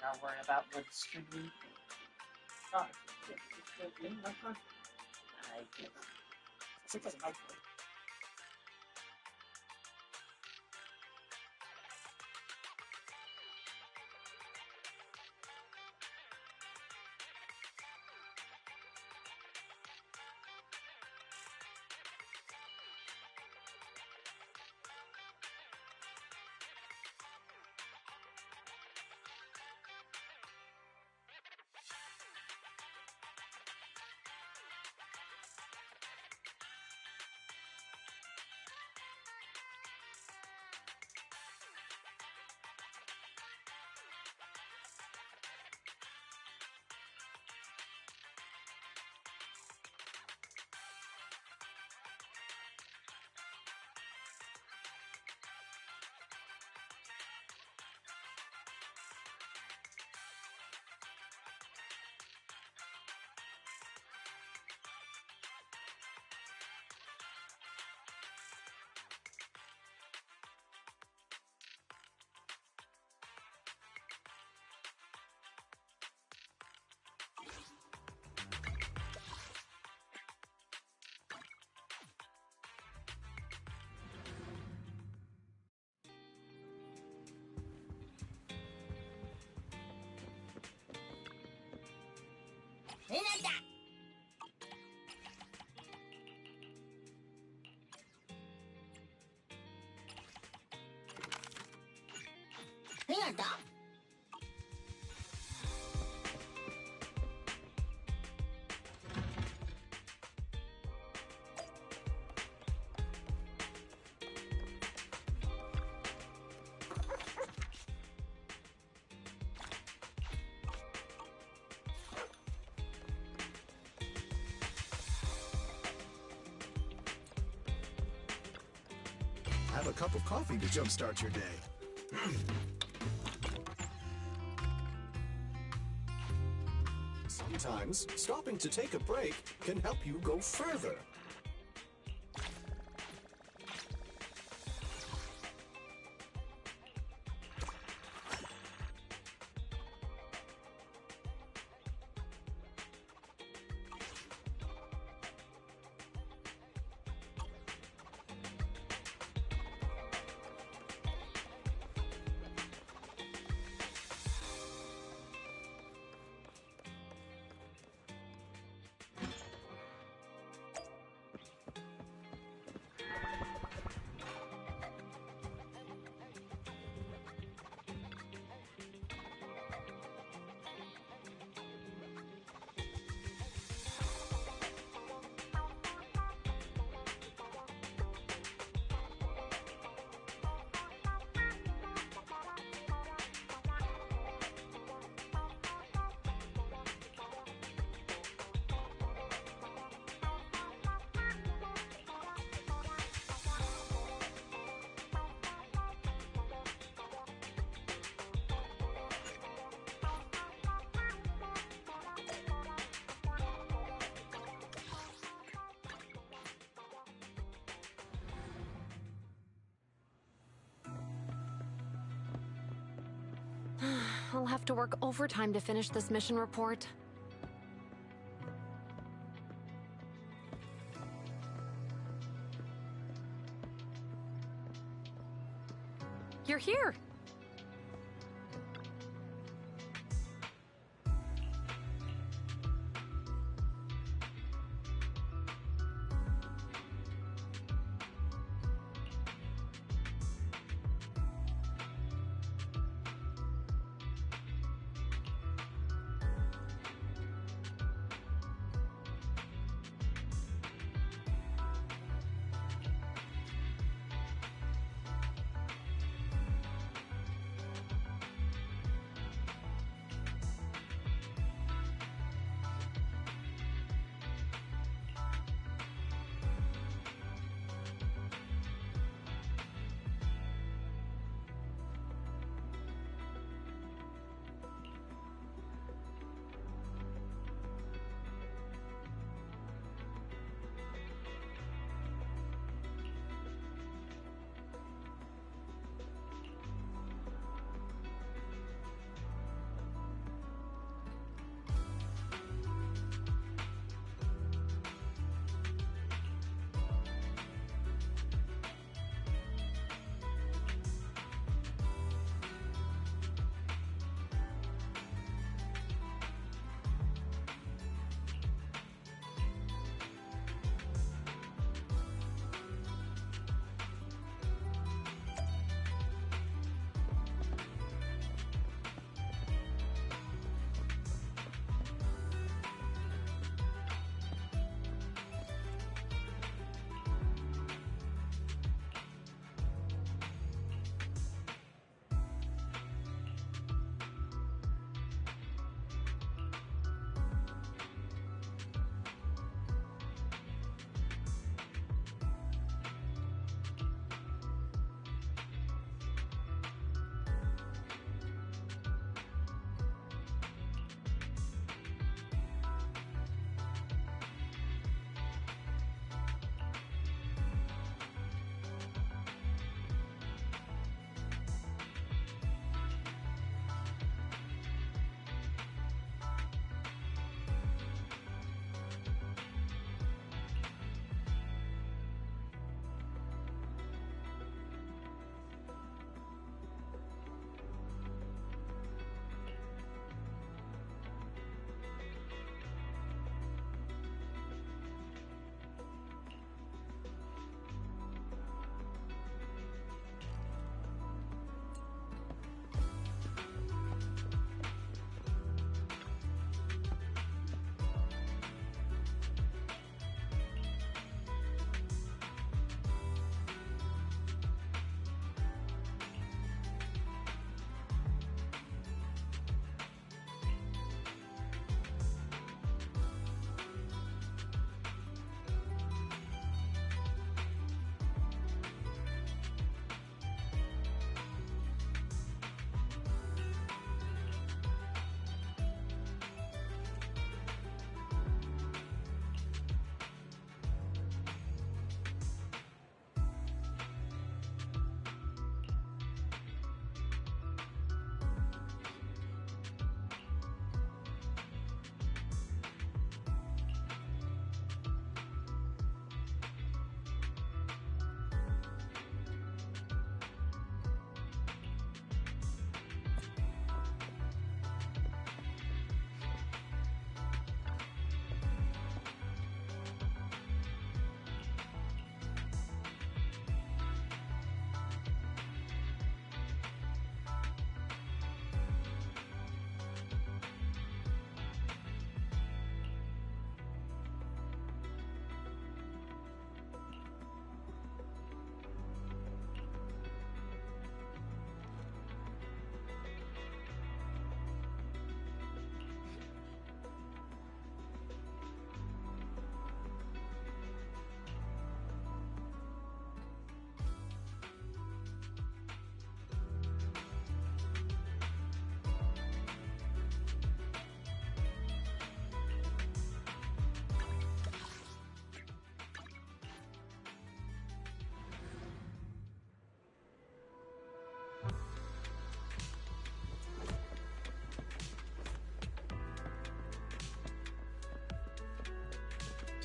not worrying about what streaming. Oh, I guess. Have a cup of coffee to jumpstart your day. Sometimes, stopping to take a break can help you go further. I'll have to work overtime to finish this mission report. You're here!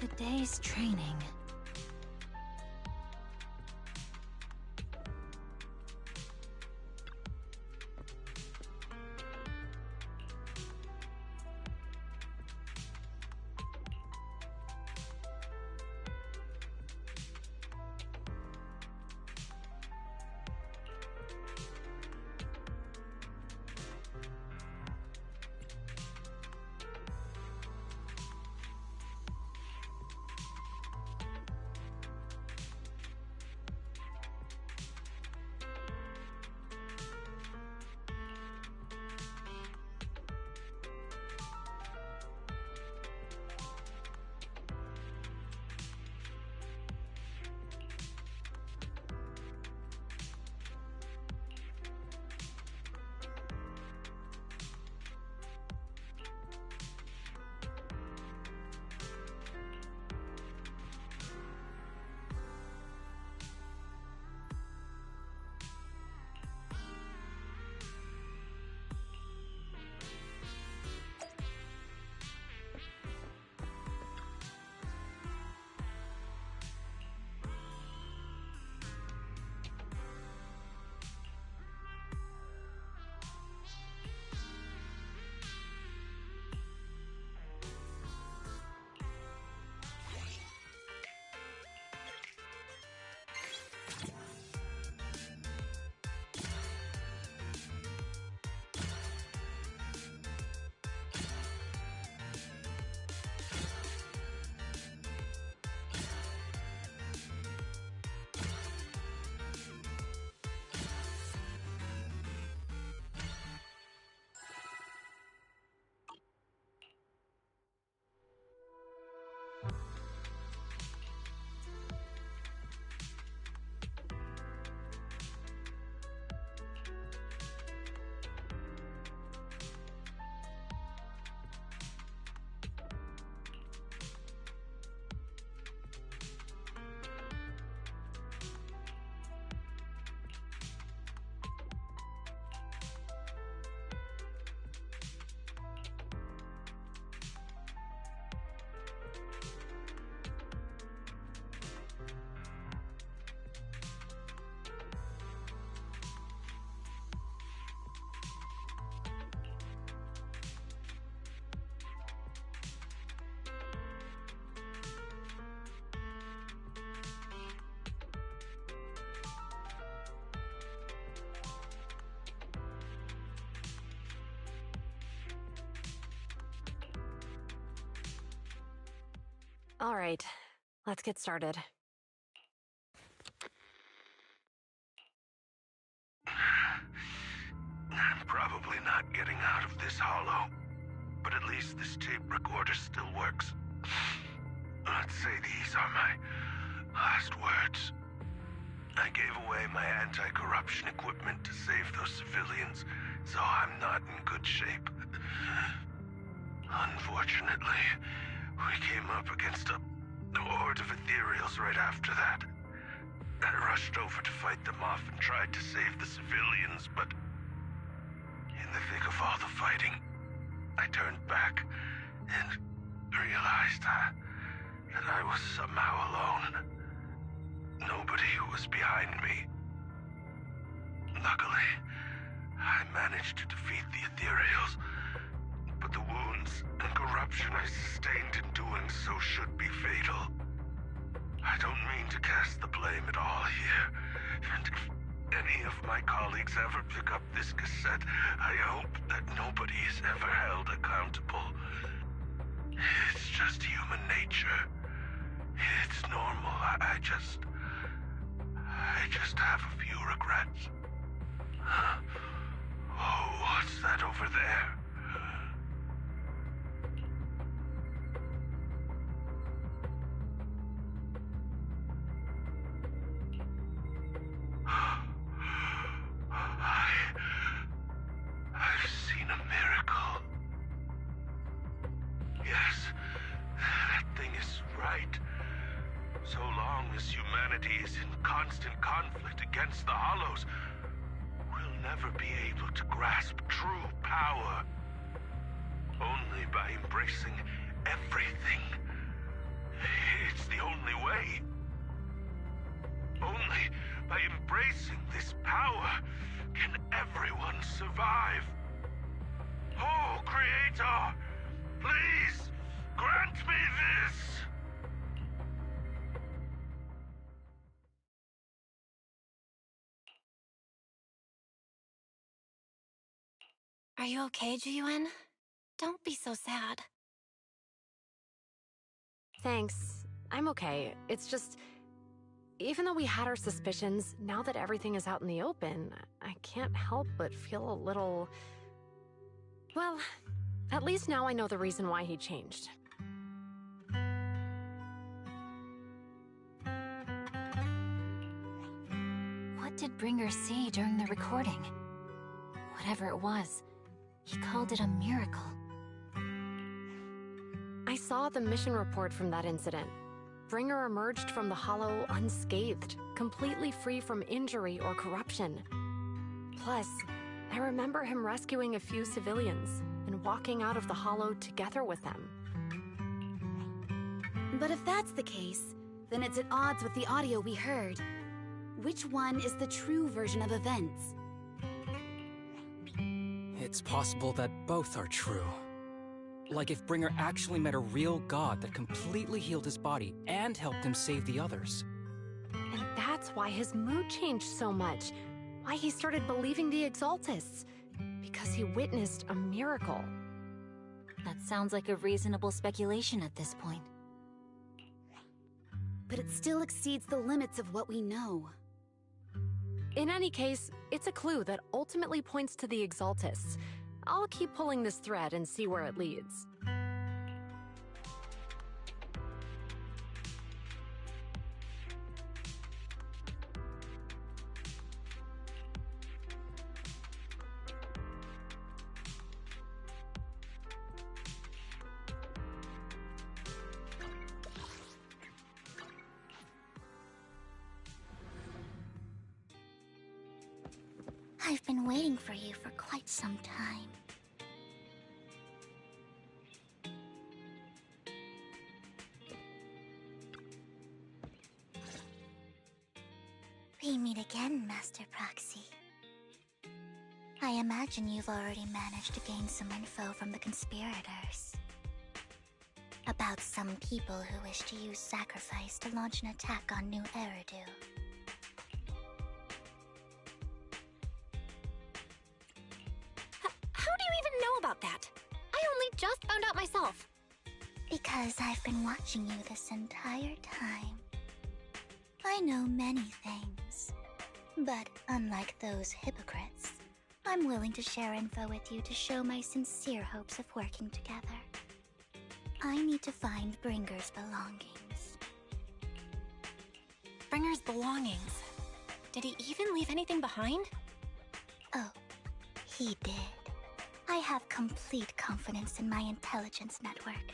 Today's training. All right, let's get started. I'm probably not getting out of this hollow, but at least this tape recorder still works. Let's say these are my last words. I gave away my anti-corruption equipment to save those civilians, so I'm not in good shape. Unfortunately, we came up against a horde of ethereals right after that. I rushed over to fight them off and tried to save the civilians, but in the thick of all the fighting, I turned back and realized that I was somehow alone. Nobody was behind me. Luckily, I managed to defeat the ethereals, but the wounds and corruption I sustained in doing so should be fatal. I don't mean to cast the blame at all here, and if any of my colleagues ever pick up this cassette, I hope that nobody is ever held accountable. It's just human nature. It's normal. I just have a few regrets. Oh, what's that over there? I've seen a miracle. Yes, that thing is right. So long as humanity is in constant conflict against the Hollows, we'll never be able to grasp true power. Only by embracing everything, it's the only way. Only by embracing this power can everyone survive. Oh, Creator, please grant me this! Are you okay, Jiyuan? Don't be so sad. Thanks. I'm okay. It's just... Even though we had our suspicions, now that everything is out in the open, I can't help but feel a little... Well, at least now I know the reason why he changed. What did Bringer see during the recording? Whatever it was, he called it a miracle. I saw the mission report from that incident. Bringer emerged from the Hollow unscathed, completely free from injury or corruption. Plus, I remember him rescuing a few civilians and walking out of the Hollow together with them. But if that's the case, then it's at odds with the audio we heard. Which one is the true version of events? It's possible that both are true. Like if Bringer actually met a real god that completely healed his body and helped him save the others. And that's why his mood changed so much. Why he started believing the Exaltists. Because he witnessed a miracle. That sounds like a reasonable speculation at this point. But it still exceeds the limits of what we know. In any case, it's a clue that ultimately points to the Exaltists. I'll keep pulling this thread and see where it leads. I've been waiting for you for quite some time. We meet again, Master Proxy. I imagine you've already managed to gain some info from the conspirators. About some people who wish to use sacrifice to launch an attack on New Eridu. How do you even know about that? I only just found out myself. Because I've been watching you this entire time. I know many things, but unlike those hypocrites, I'm willing to share info with you to show my sincere hopes of working together. I need to find Bringer's belongings. Bringer's belongings? Did he even leave anything behind? Oh, he did. I have complete confidence in my intelligence network.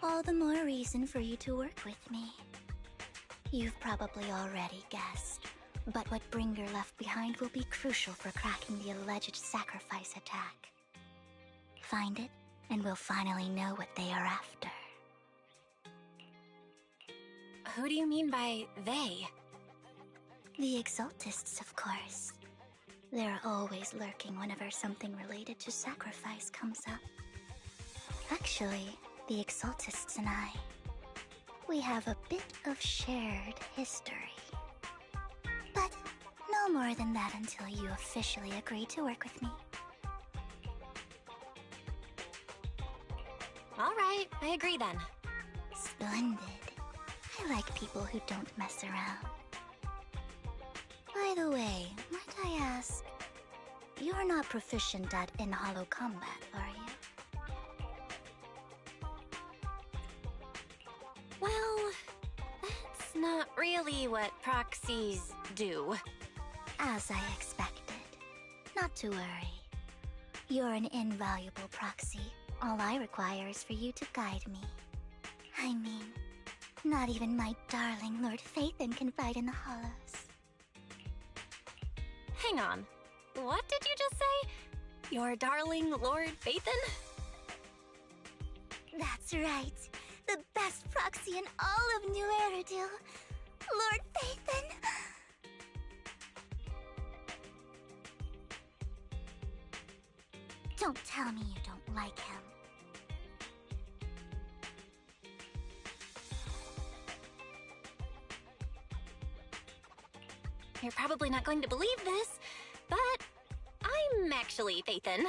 All the more reason for you to work with me. You've probably already guessed, but what Bringer left behind will be crucial for cracking the alleged sacrifice attack. Find it, and we'll finally know what they are after. Who do you mean by they? The Exaltists, of course. They're always lurking whenever something related to sacrifice comes up. Actually, the Exaltists and I, we have a bit of shared history. But no more than that until you officially agree to work with me. All right, I agree then. Splendid. I like people who don't mess around. By the way, might I ask, you're not proficient at in-hollow combat, are you? Well, that's not really what proxies do. As I expected. Not to worry. You're an invaluable proxy. All I require is for you to guide me. I mean, not even my darling Lord Phaethon can fight in the Hollows. Hang on. What did you just say? Your darling Lord Phaethon? That's right. The best proxy in all of New Eridu, Lord Phaethon. Don't tell me you don't like him. You're probably not going to believe this, but I'm actually Phaethon.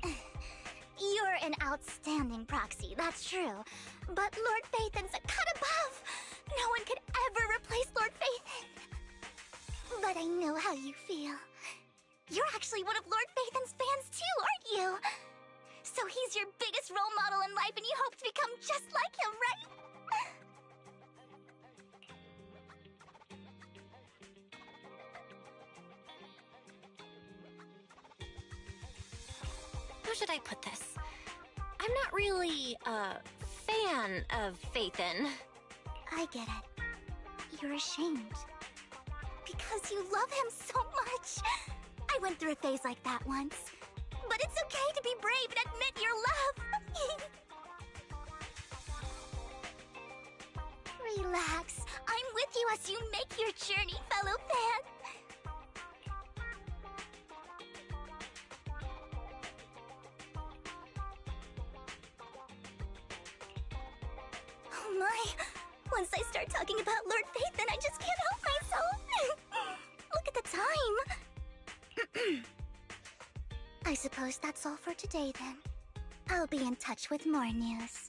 You're an outstanding proxy, that's true. But Lord Phaethon's a cut above. No one could ever replace Lord Phaethon. But I know how you feel. You're actually one of Lord Phaethon's fans too, aren't you? So he's your biggest role model in life and you hope to become just like him, right? How should I put this? I'm not really a fan of Phaethon. I get it. You're ashamed. Because you love him so much. I went through a phase like that once. But it's okay to be brave and admit your love. Relax. I'm with you as you make your journey, fellow fan. Oh my. Once I start talking about Lord Phaethon, I just can't help myself. Look at the time. I suppose that's all for today then. I'll be in touch with more news.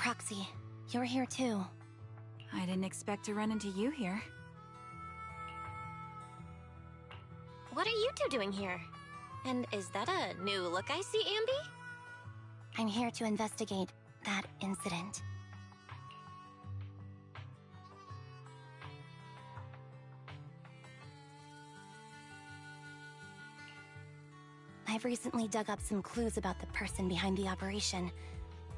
Proxy, you're here too. I didn't expect to run into you here. What are you two doing here? And is that a new look I see, Ambi? I'm here to investigate that incident. I've recently dug up some clues about the person behind the operation,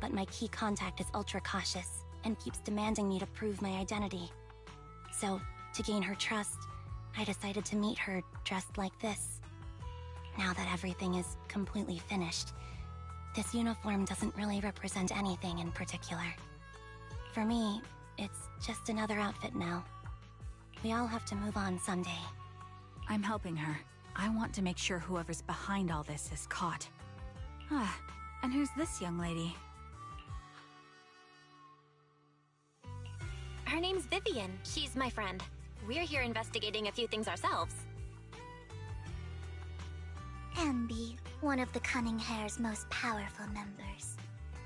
but my key contact is ultra cautious and keeps demanding me to prove my identity. So, to gain her trust, I decided to meet her dressed like this. Now that everything is completely finished, this uniform doesn't really represent anything in particular. For me, it's just another outfit now. We all have to move on someday. I'm helping her. I want to make sure whoever's behind all this is caught. Ah, and who's this young lady? Her name's Vivian. She's my friend. We're here investigating a few things ourselves. Ambi, one of the Cunning Hare's most powerful members.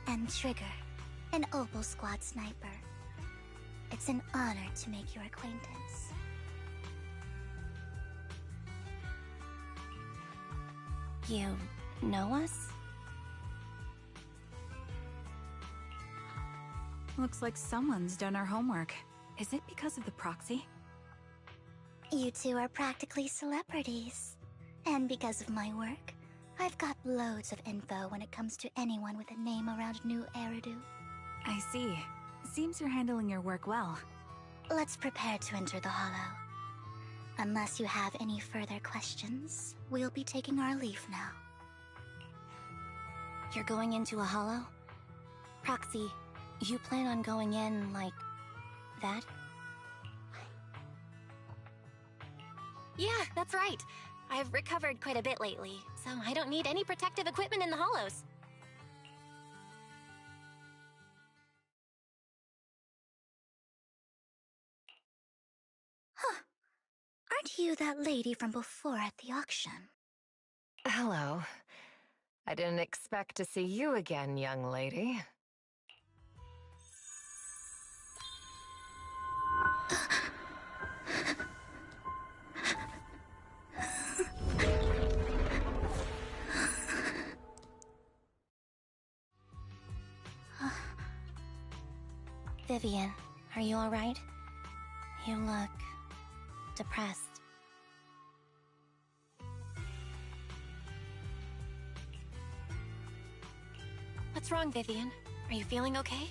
And Trigger, an Opal Squad sniper. It's an honor to make your acquaintance. You know us? Looks like someone's done our homework. Is it because of the proxy? You two are practically celebrities. And because of my work, I've got loads of info when it comes to anyone with a name around New Eridu. I see. Seems you're handling your work well. Let's prepare to enter the Hollow. Unless you have any further questions, we'll be taking our leave now. You're going into a hollow? Proxy, you plan on going in like that? Yeah, that's right. I've recovered quite a bit lately, so I don't need any protective equipment in the hollows. Huh. Aren't you that lady from before at the auction? Hello. I didn't expect to see you again, young lady. Vivian, are you alright? You look depressed. What's wrong, Vivian? Are you feeling okay?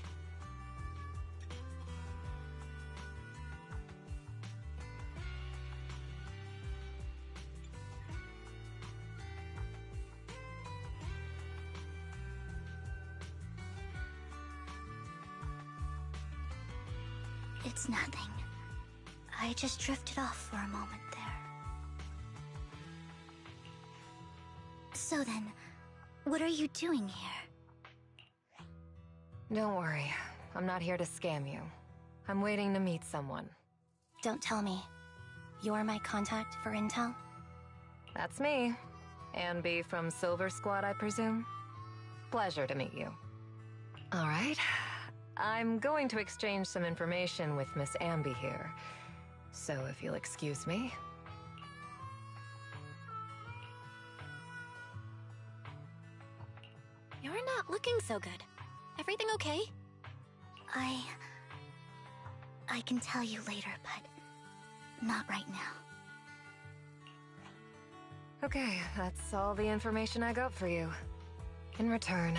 It's nothing. I just drifted off for a moment there. So then, what are you doing here? Don't worry. I'm not here to scam you. I'm waiting to meet someone. Don't tell me. You're my contact for intel? That's me. Ambi from Silver Squad, I presume? Pleasure to meet you. All right. I'm going to exchange some information with Miss Ambi here. So if you'll excuse me. You're not looking so good. Everything okay? I can tell you later, but not right now. Okay, that's all the information I got for you. In return,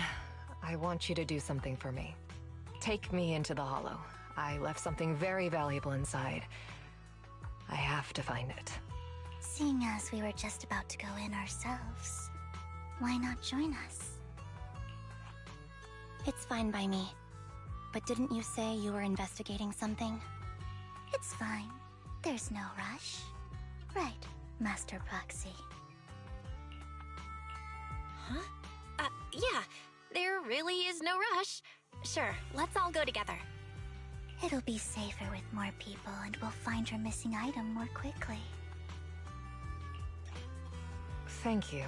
I want you to do something for me. Take me into the Hollow. I left something very valuable inside. I have to find it. Seeing as we were just about to go in ourselves, why not join us? It's fine by me. But didn't you say you were investigating something? It's fine. There's no rush. Right, Master Proxy. Huh? Yeah. There really is no rush. Sure, let's all go together. It'll be safer with more people, and we'll find your missing item more quickly. Thank you.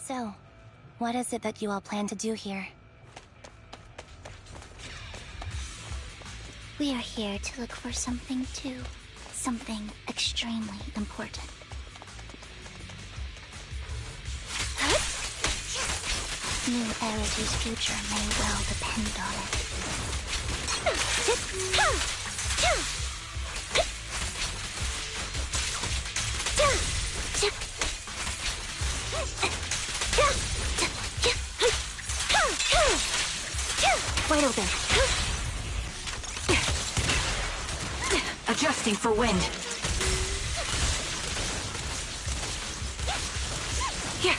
So, what is it that you all plan to do here? We are here to look for something too. Something extremely important. New Erity's future may well depend on it. Wide open. Adjusting for wind. Here.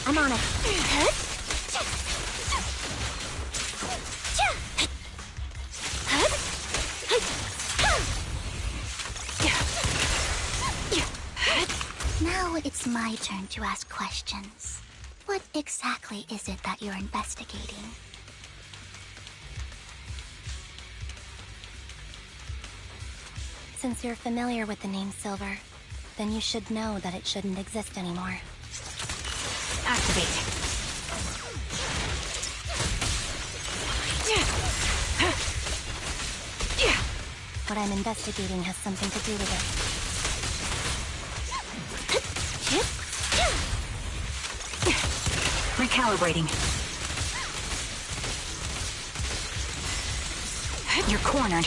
I'm on it. Now it's my turn to ask questions. What exactly is it that you're investigating? Since you're familiar with the name Silver, then you should know that it shouldn't exist anymore. Activate. What I'm investigating has something to do with it. Recalibrating. You're cornered.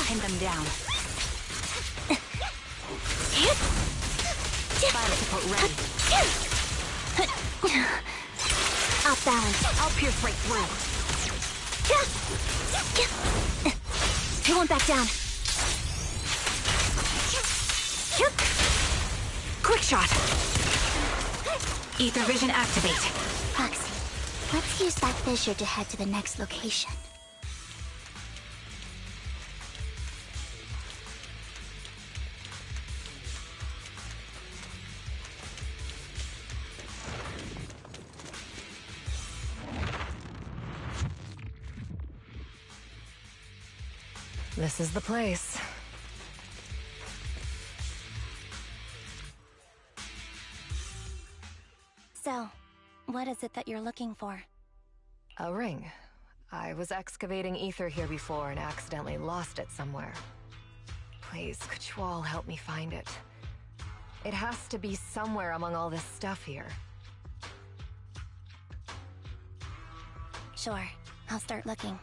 Pin them down. Fire support ready. Off balance. I'll pierce right through. He won't back down. Quick shot. Ether vision activate. Proxy, let's use that fissure to head to the next location. This is the place. So, what is it that you're looking for? A ring. I was excavating ether here before and accidentally lost it somewhere. Please, could you all help me find it? It has to be somewhere among all this stuff here. Sure, I'll start looking.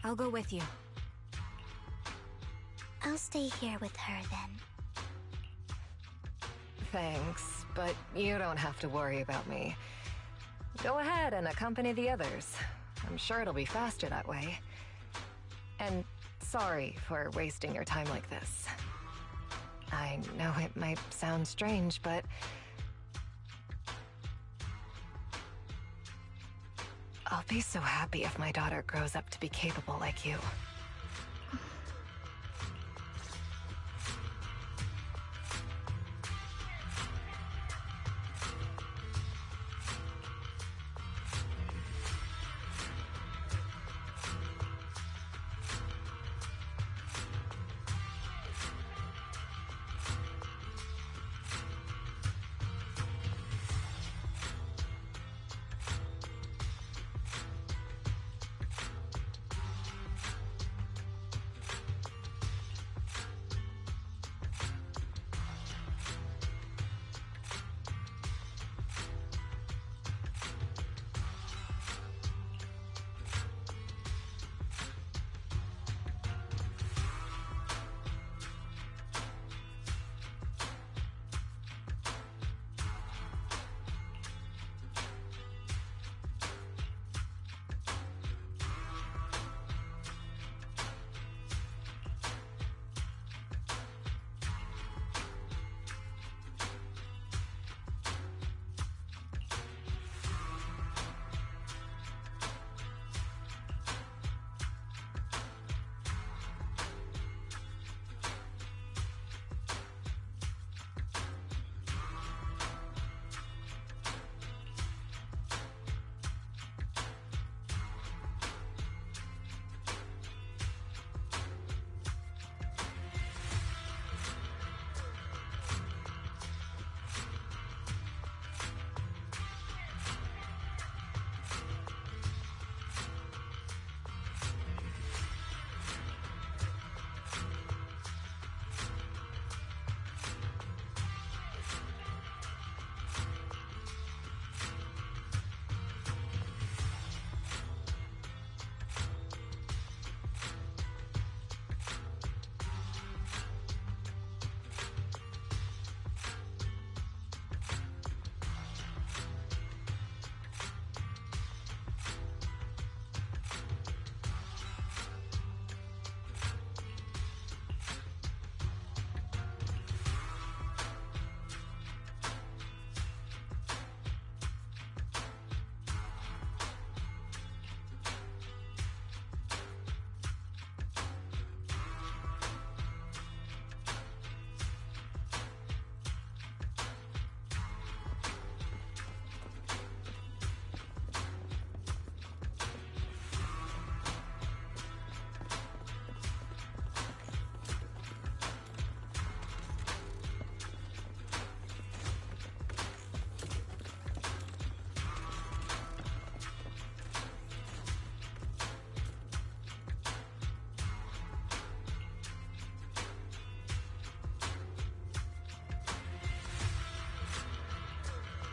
I'll go with you. I'll stay here with her then. Thanks, but you don't have to worry about me. Go ahead and accompany the others. I'm sure it'll be faster that way. And sorry for wasting your time like this. I know it might sound strange, but I'll be so happy if my daughter grows up to be capable like you.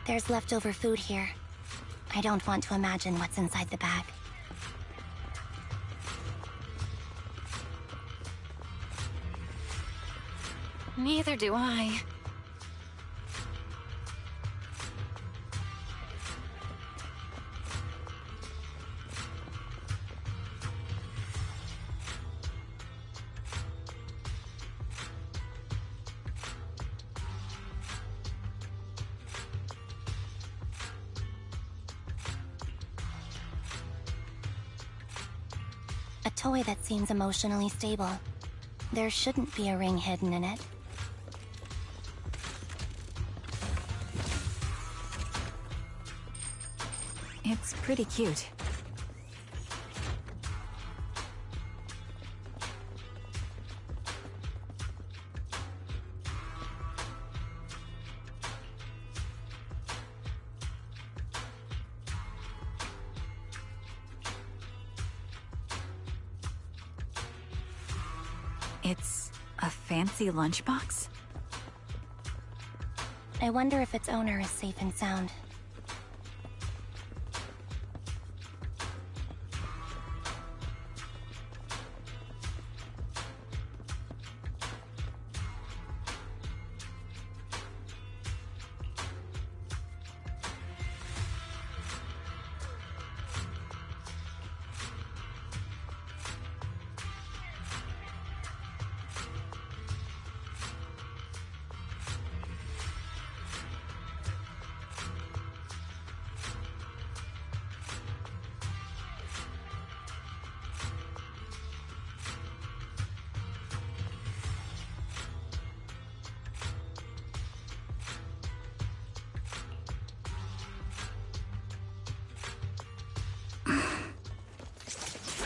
There's leftover food here. I don't want to imagine what's inside the bag. Neither do I. A toy that seems emotionally stable. There shouldn't be a ring hidden in it. It's pretty cute. It's a fancy lunchbox? I wonder if its owner is safe and sound.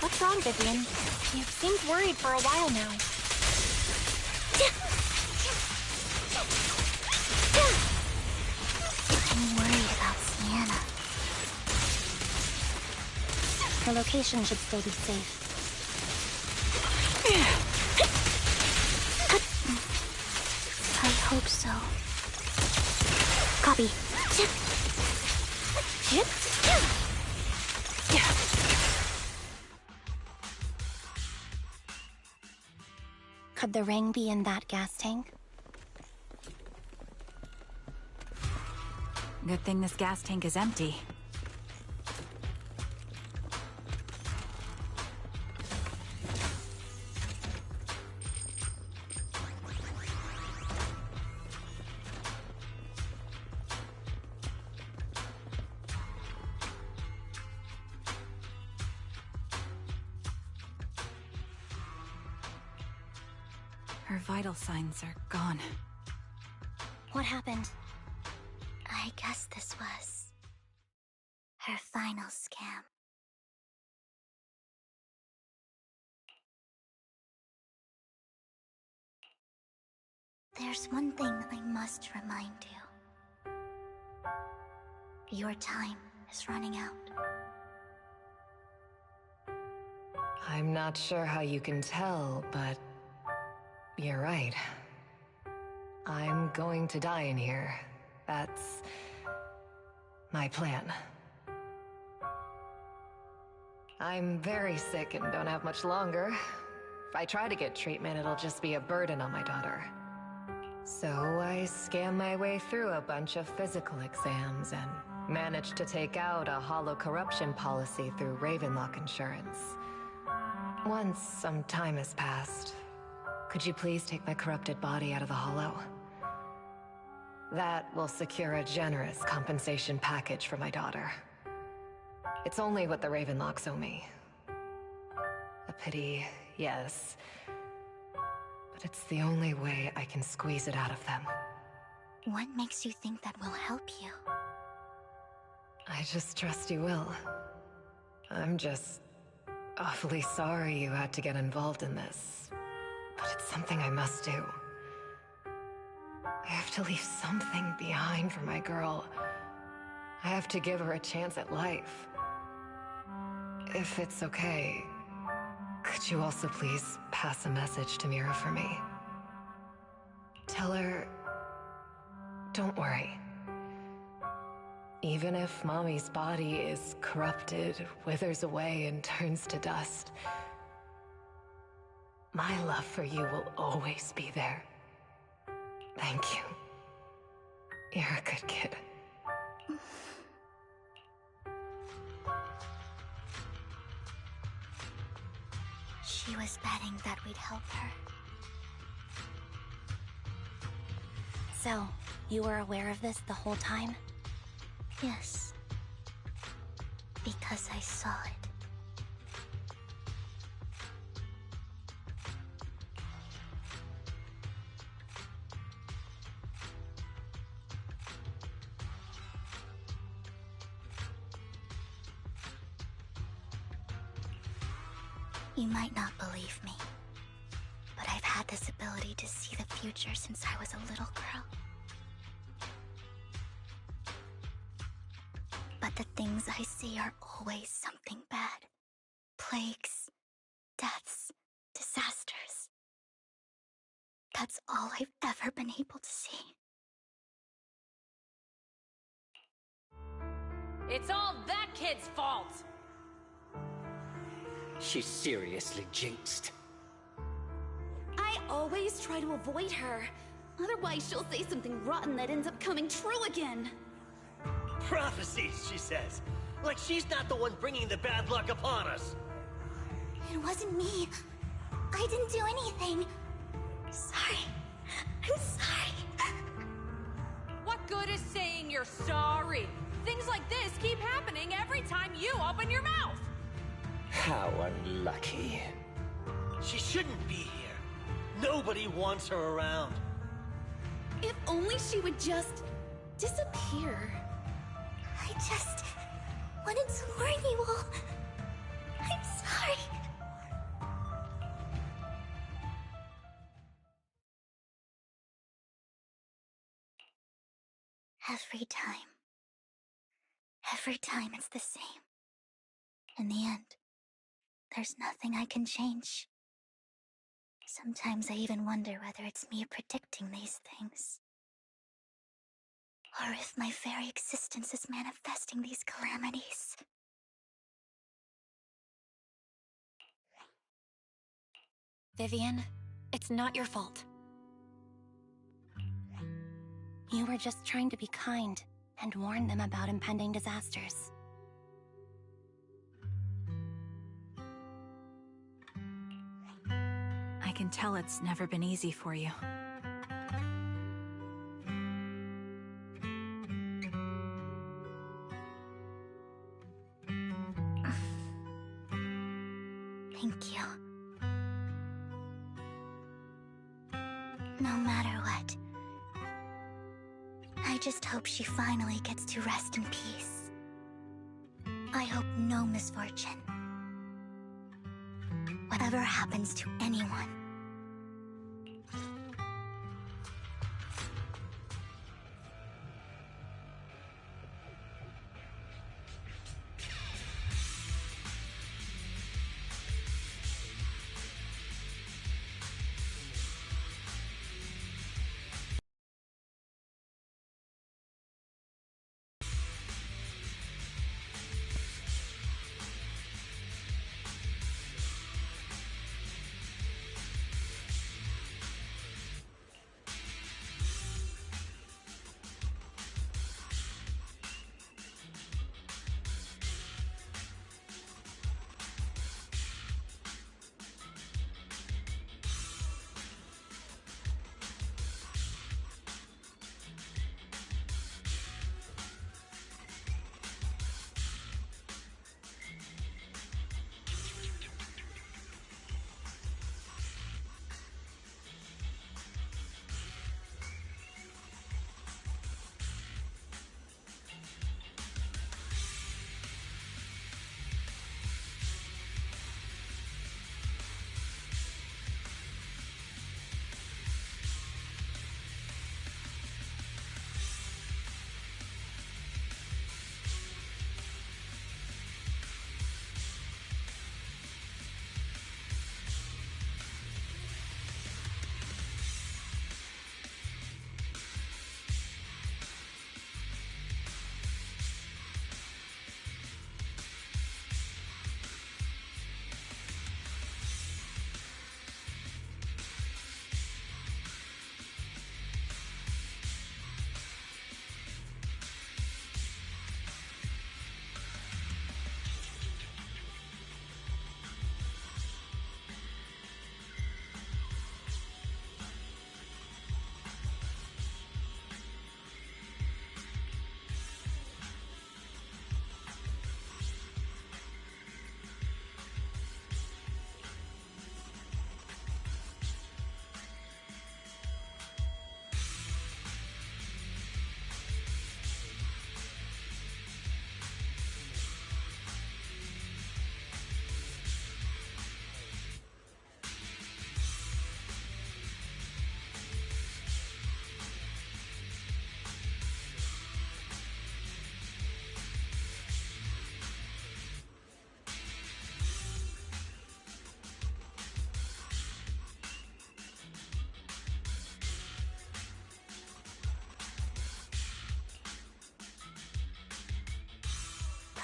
What's wrong, Vivian? You've seemed worried for a while now. I'm worried about Sienna. Her location should still be safe. I hope so. Copy. Could the ring be in that gas tank? Good thing this gas tank is empty. Her vital signs are gone. What happened? I guess this was her final scam. There's one thing I must remind you. Your time is running out. I'm not sure how you can tell, but you're right. I'm going to die in here. That's my plan. I'm very sick and don't have much longer. If I try to get treatment, it'll just be a burden on my daughter. So I scam my way through a bunch of physical exams and managed to take out a hollow corruption policy through Ravenlock Insurance. Once some time has passed, could you please take my corrupted body out of the hollow? That will secure a generous compensation package for my daughter. It's only what the Ravenlocks owe me. A pity, yes. But it's the only way I can squeeze it out of them. What makes you think that will help you? I just trust you will. I'm just awfully sorry you had to get involved in this. But it's something I must do. I have to leave something behind for my girl. I have to give her a chance at life. If it's okay, could you also please pass a message to Mira for me? Tell her, don't worry. Even if Mommy's body is corrupted, withers away, and turns to dust, my love for you will always be there. Thank you. You're a good kid. She was betting that we'd help her. So, you were aware of this the whole time? Yes. Because I saw it. You might not believe me, but I've had this ability to see the future since I was a little girl. But the things I see are always something bad. Plagues, deaths, disasters. That's all I've ever been able to see. It's all that kid's fault! She's seriously jinxed. I always try to avoid her. Otherwise, she'll say something rotten that ends up coming true again. Prophecies, she says. Like she's not the one bringing the bad luck upon us. It wasn't me. I didn't do anything. Sorry. I'm sorry. What good is saying you're sorry? Things like this keep happening every time you open your mouth! How unlucky. She shouldn't be here. Nobody wants her around. If only she would just disappear. I just wanted to warn you all. I'm sorry. Every time it's the same. In the end, there's nothing I can change. Sometimes I even wonder whether it's me predicting these things. Or if my very existence is manifesting these calamities. Vivian, it's not your fault. You were just trying to be kind and warn them about impending disasters. I can tell it's never been easy for you. Thank you. No matter what, I just hope she finally gets to rest in peace. I hope no misfortune, whatever happens to anyone,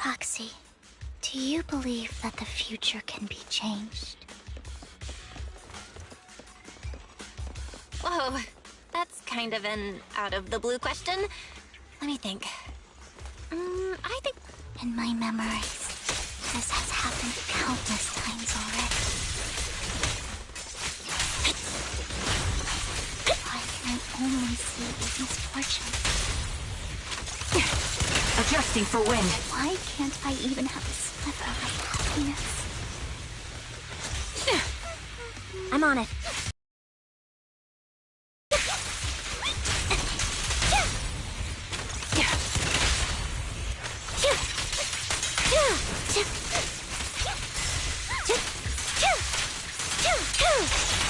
Proxy, do you believe that the future can be changed? Whoa, that's kind of an out-of-the-blue question. Let me think. I think... In my memories, this has happened countless times already. Why can I only see Izzy's fortune? Adjusting for wind. Why can't I even have a sliver of happiness? I'm on it.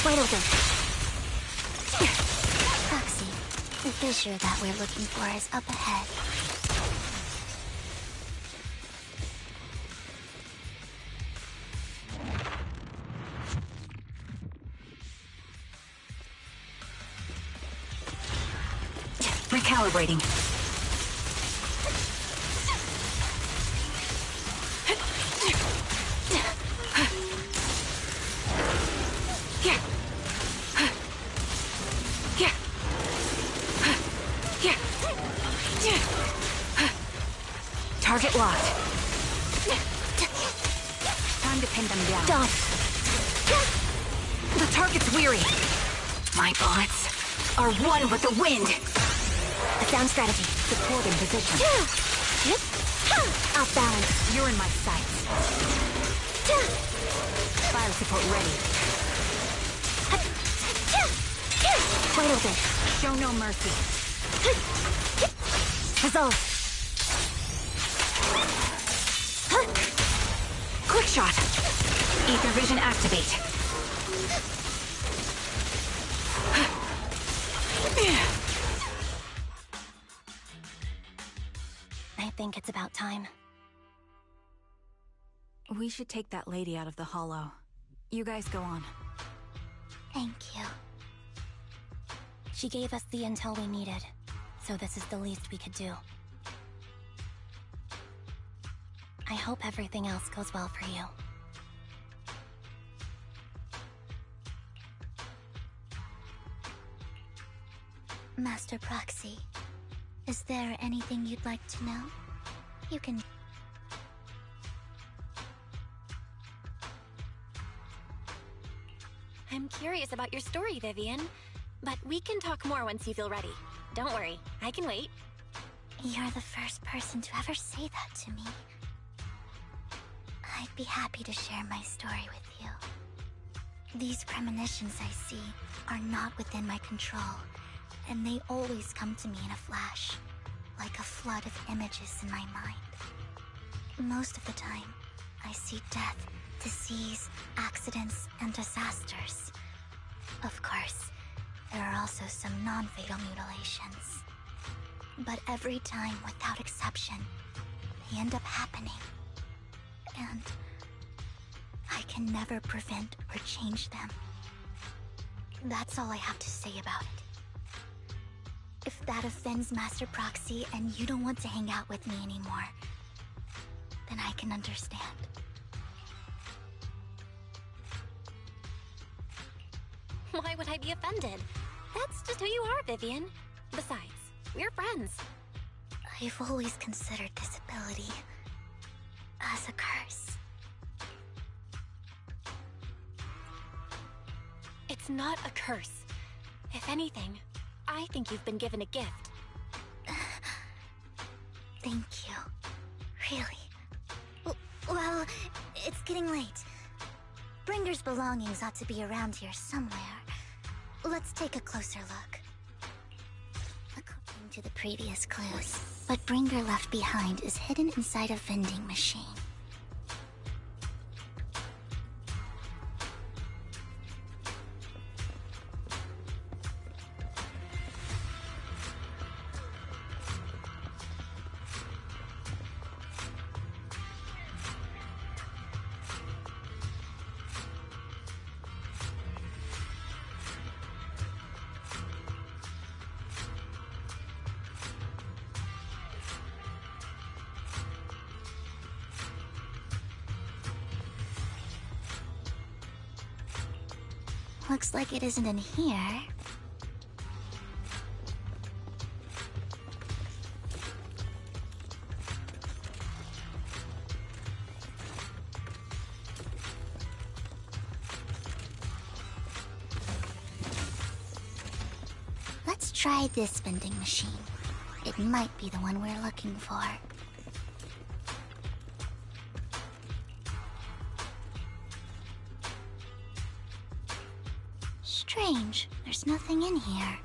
Wide open. Proxy, the fissure that we're looking for is up ahead. Recalibrating. Target locked. Time to pin them down. Done. The target's weary. My bullets are one with the wind. A sound strategy. Support in position. Off balance. You're in my sights. Fire support ready. Wide open. Show no mercy. Resolve. Quick shot. Ether vision activate. I think it's about time. We should take that lady out of the hollow. You guys go on. Thank you. She gave us the intel we needed, so this is the least we could do. I hope everything else goes well for you. Master Proxy, is there anything you'd like to know? You can... I'm curious about your story, Vivian. But we can talk more once you feel ready. Don't worry, I can wait. You're the first person to ever say that to me. I'd be happy to share my story with you. These premonitions I see are not within my control, and they always come to me in a flash, like a flood of images in my mind. Most of the time, I see death, disease, accidents, and disasters. Of course, there are also some non-fatal mutilations. But every time, without exception, they end up happening. And I can never prevent or change them. That's all I have to say about it. If that offends Master Proxy and you don't want to hang out with me anymore, then I can understand. Why would I be offended? That's just who you are, Vivian. Besides, we're friends. I've always considered this ability as a curse. It's not a curse. If anything, I think you've been given a gift. Thank you. Really. Well, it's getting late. Bringer's belongings ought to be around here somewhere. Let's take a closer look. According to the previous clues, what Bringer left behind is hidden inside a vending machine. Looks like it isn't in here. Let's try this vending machine. It might be the one we're looking for. Strange, there's nothing in here.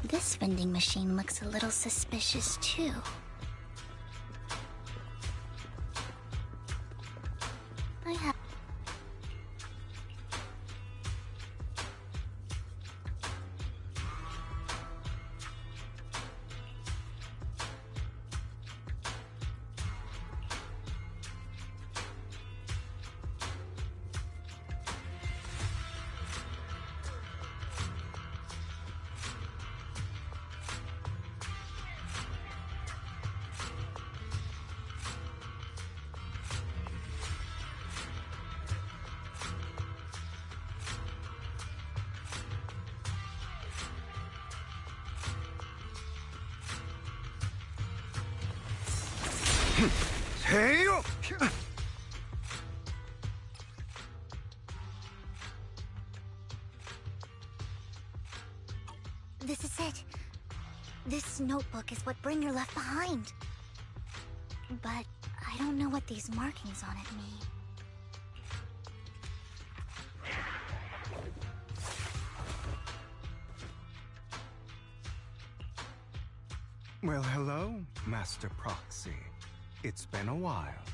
This vending machine looks a little suspicious too. I have... Hey! This is it. This notebook is what Bringer left behind. But I don't know what these markings on it mean. Well, hello, Master Proxy. It's been a while.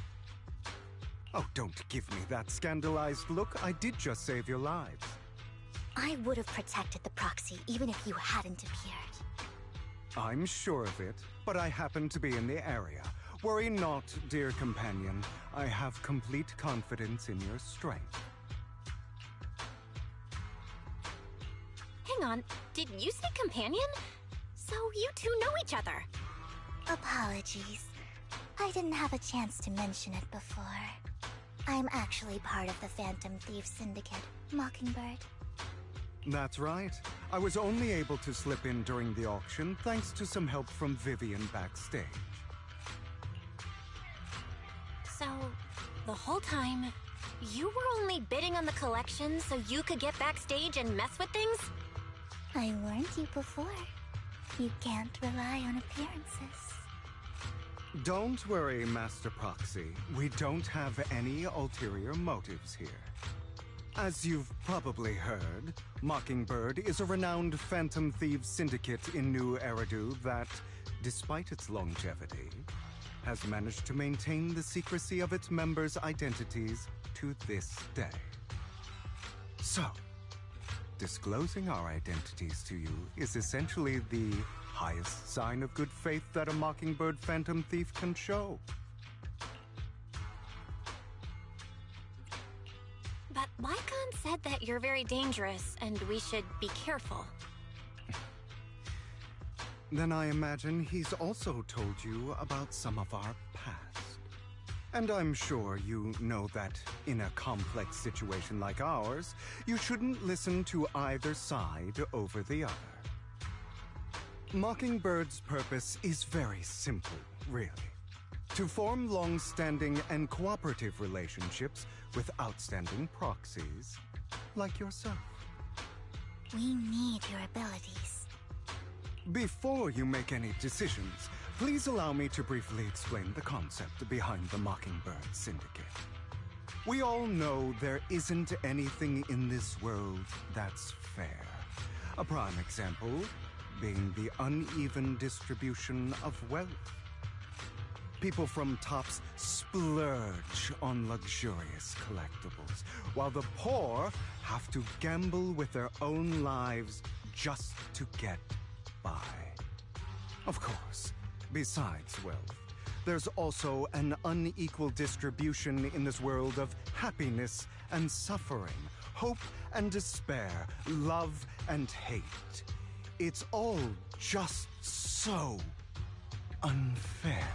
Oh, don't give me that scandalized look. I did just save your lives. I would have protected the proxy even if you hadn't appeared. I'm sure of it, but I happen to be in the area. Worry not, dear companion. I have complete confidence in your strength. Hang on, did you say companion? So you two know each other. Apologies. I didn't have a chance to mention it before. I'm actually part of the Phantom Thief Syndicate, Mockingbird. That's right. I was only able to slip in during the auction thanks to some help from Vivian backstage. So, the whole time, you were only bidding on the collection so you could get backstage and mess with things? I warned you before. You can't rely on appearances. Don't worry, Master Proxy. We don't have any ulterior motives here. As you've probably heard, Mockingbird is a renowned Phantom Thieves syndicate in New Eridu that, despite its longevity, has managed to maintain the secrecy of its members' identities to this day. So, disclosing our identities to you is essentially the highest sign of good faith that a Mockingbird Phantom Thief can show. But Lycon said that you're very dangerous and we should be careful. Then I imagine he's also told you about some of our past. And I'm sure you know that in a complex situation like ours, you shouldn't listen to either side over the other. Mockingbird's purpose is very simple, really. To form long-standing and cooperative relationships with outstanding proxies like yourself. We need your abilities. Before you make any decisions, please allow me to briefly explain the concept behind the Mockingbird Syndicate. We all know there isn't anything in this world that's fair. A prime example being the uneven distribution of wealth. People from tops splurge on luxurious collectibles, while the poor have to gamble with their own lives just to get by. Of course, besides wealth, there's also an unequal distribution in this world of happiness and suffering, hope and despair, love and hate. It's all just so unfair.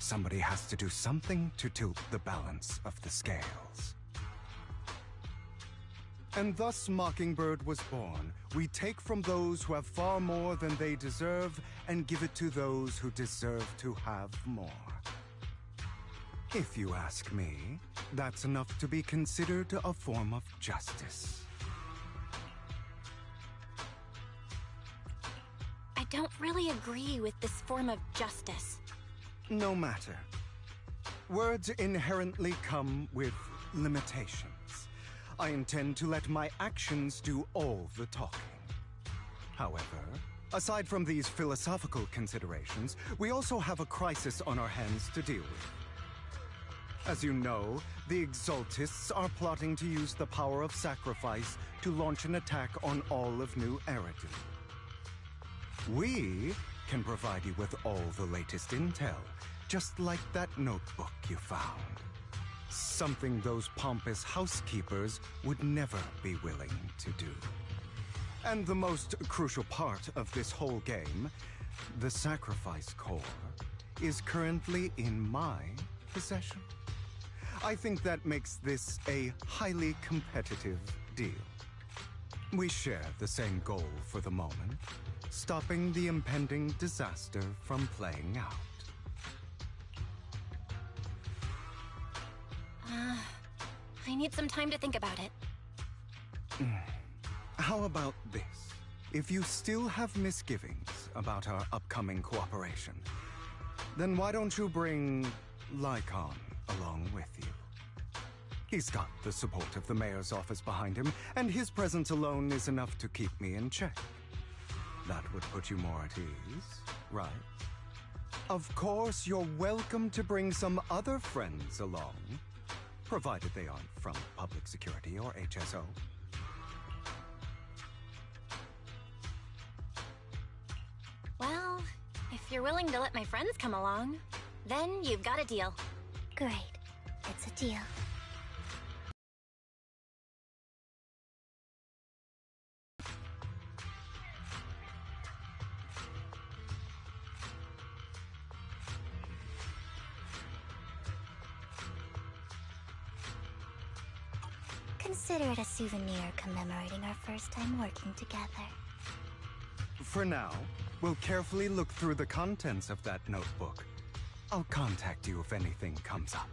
Somebody has to do something to tilt the balance of the scales. And thus Mockingbird was born. We take from those who have far more than they deserve and give it to those who deserve to have more. If you ask me, that's enough to be considered a form of justice. I don't really agree with this form of justice. No matter. Words inherently come with limitations. I intend to let my actions do all the talking. However, aside from these philosophical considerations, we also have a crisis on our hands to deal with. As you know, the Exaltists are plotting to use the power of sacrifice to launch an attack on all of New Eridu. We can provide you with all the latest intel, just like that notebook you found. Something those pompous housekeepers would never be willing to do. And the most crucial part of this whole game, the sacrifice core, is currently in my possession. I think that makes this a highly competitive deal. We share the same goal for the moment, stopping the impending disaster from playing out. I need some time to think about it. How about this? If you still have misgivings about our upcoming cooperation, then why don't you bring Lycon along with you? He's got the support of the mayor's office behind him, and his presence alone is enough to keep me in check. That would put you more at ease, right? Of course, you're welcome to bring some other friends along, provided they aren't from Public Security or HSO. Well, if you're willing to let my friends come along, then you've got a deal. Great. It's a deal. Consider it a souvenir commemorating our first time working together. For now, we'll carefully look through the contents of that notebook. I'll contact you if anything comes up.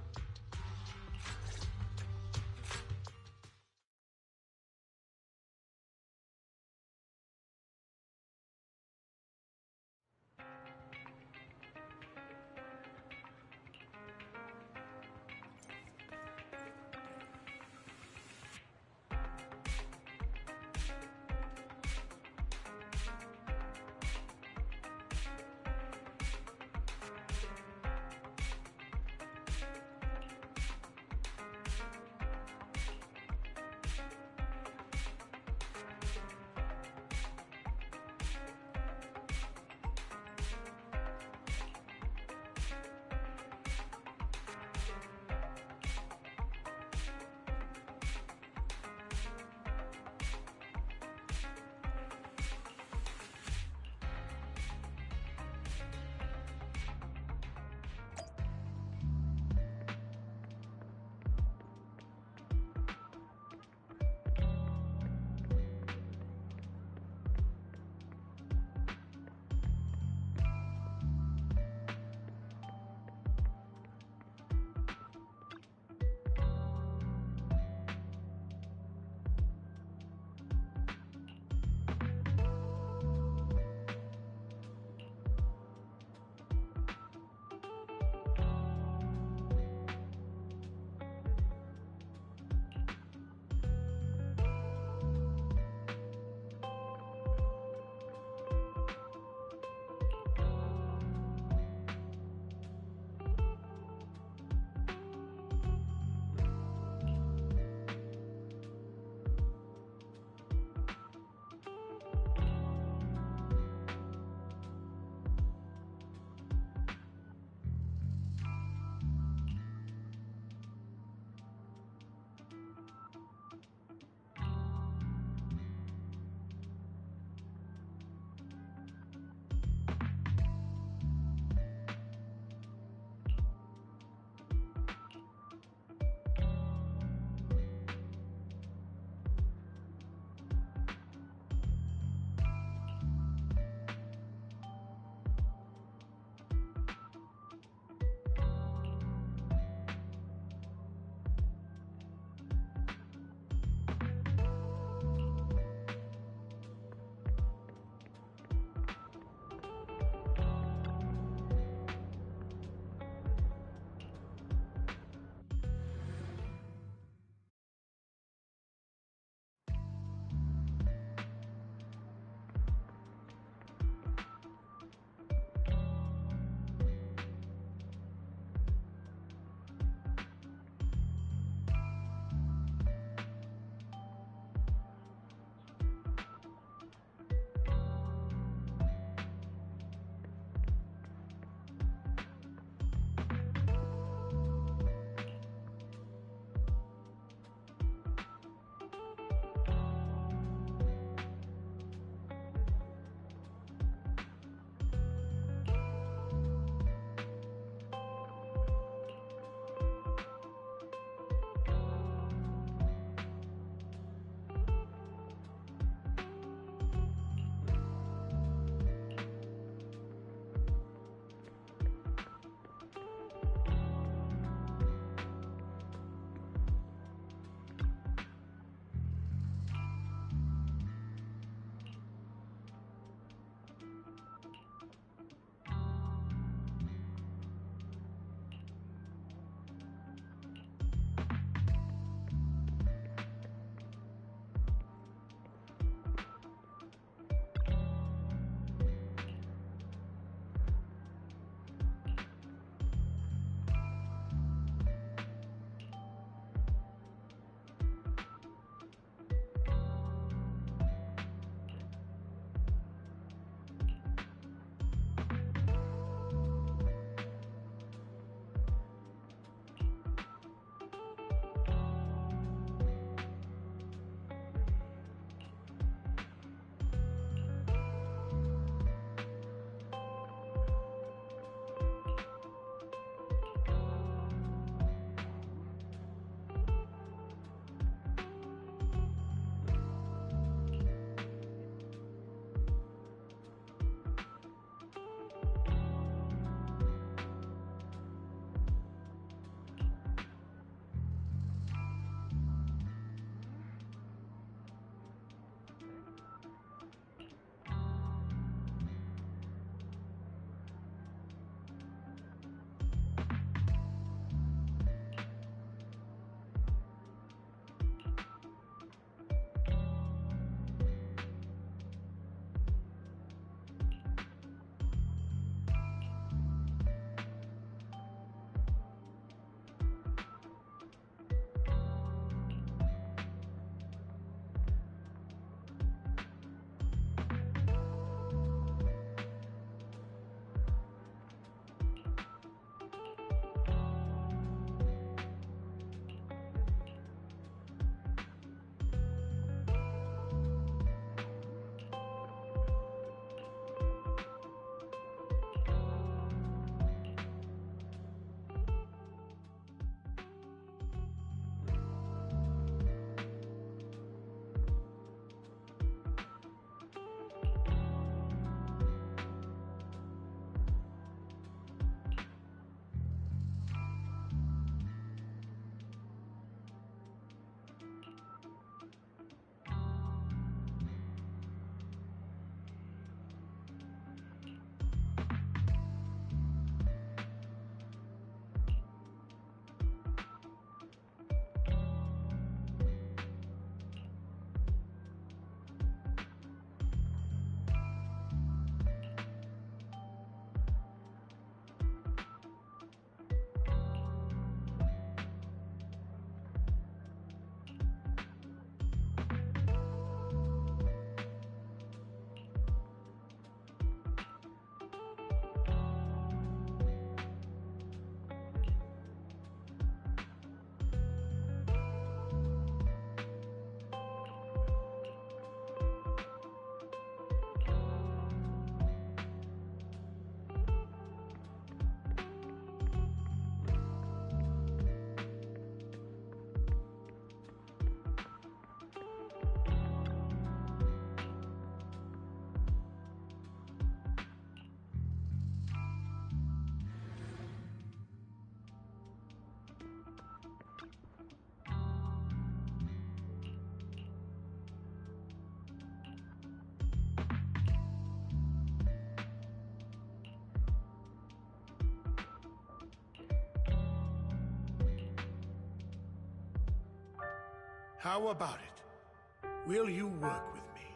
How about it? Will you work with me?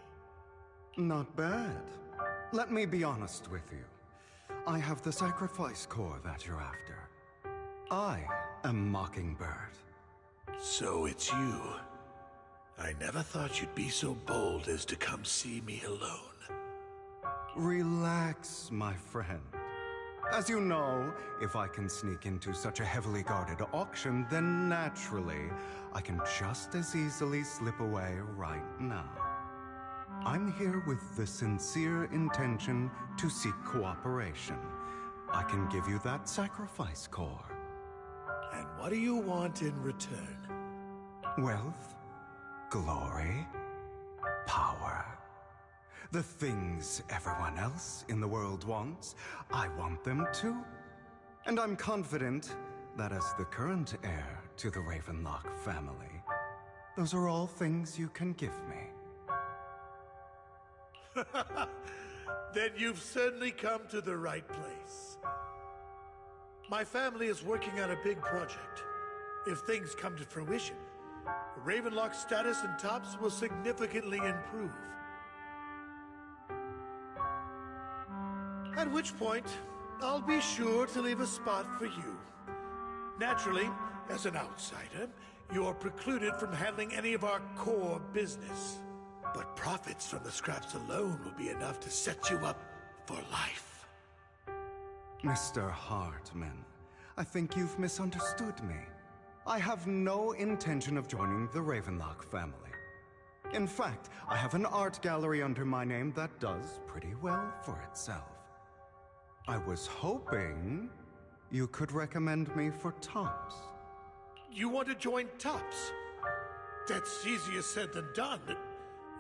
Not bad. Let me be honest with you. I have the sacrifice core that you're after. I am Mockingbird. So it's you. I never thought you'd be so bold as to come see me alone. Relax, my friend. As you know, if I can sneak into such a heavily guarded auction, then naturally, I can just as easily slip away right now. I'm here with the sincere intention to seek cooperation. I can give you that sacrifice core. And what do you want in return? Wealth, glory, power. The things everyone else in the world wants, I want them too. And I'm confident that as the current heir to the Ravenlock family, those are all things you can give me. Then you've certainly come to the right place. My family is working on a big project. If things come to fruition, Ravenlock's status in Tops will significantly improve. At which point, I'll be sure to leave a spot for you. Naturally, as an outsider, you're precluded from handling any of our core business. But profits from the scraps alone will be enough to set you up for life. Mr. Hartman, I think you've misunderstood me. I have no intention of joining the Ravenlock family. In fact, I have an art gallery under my name that does pretty well for itself. I was hoping you could recommend me for Tops. You want to join Tops? That's easier said than done.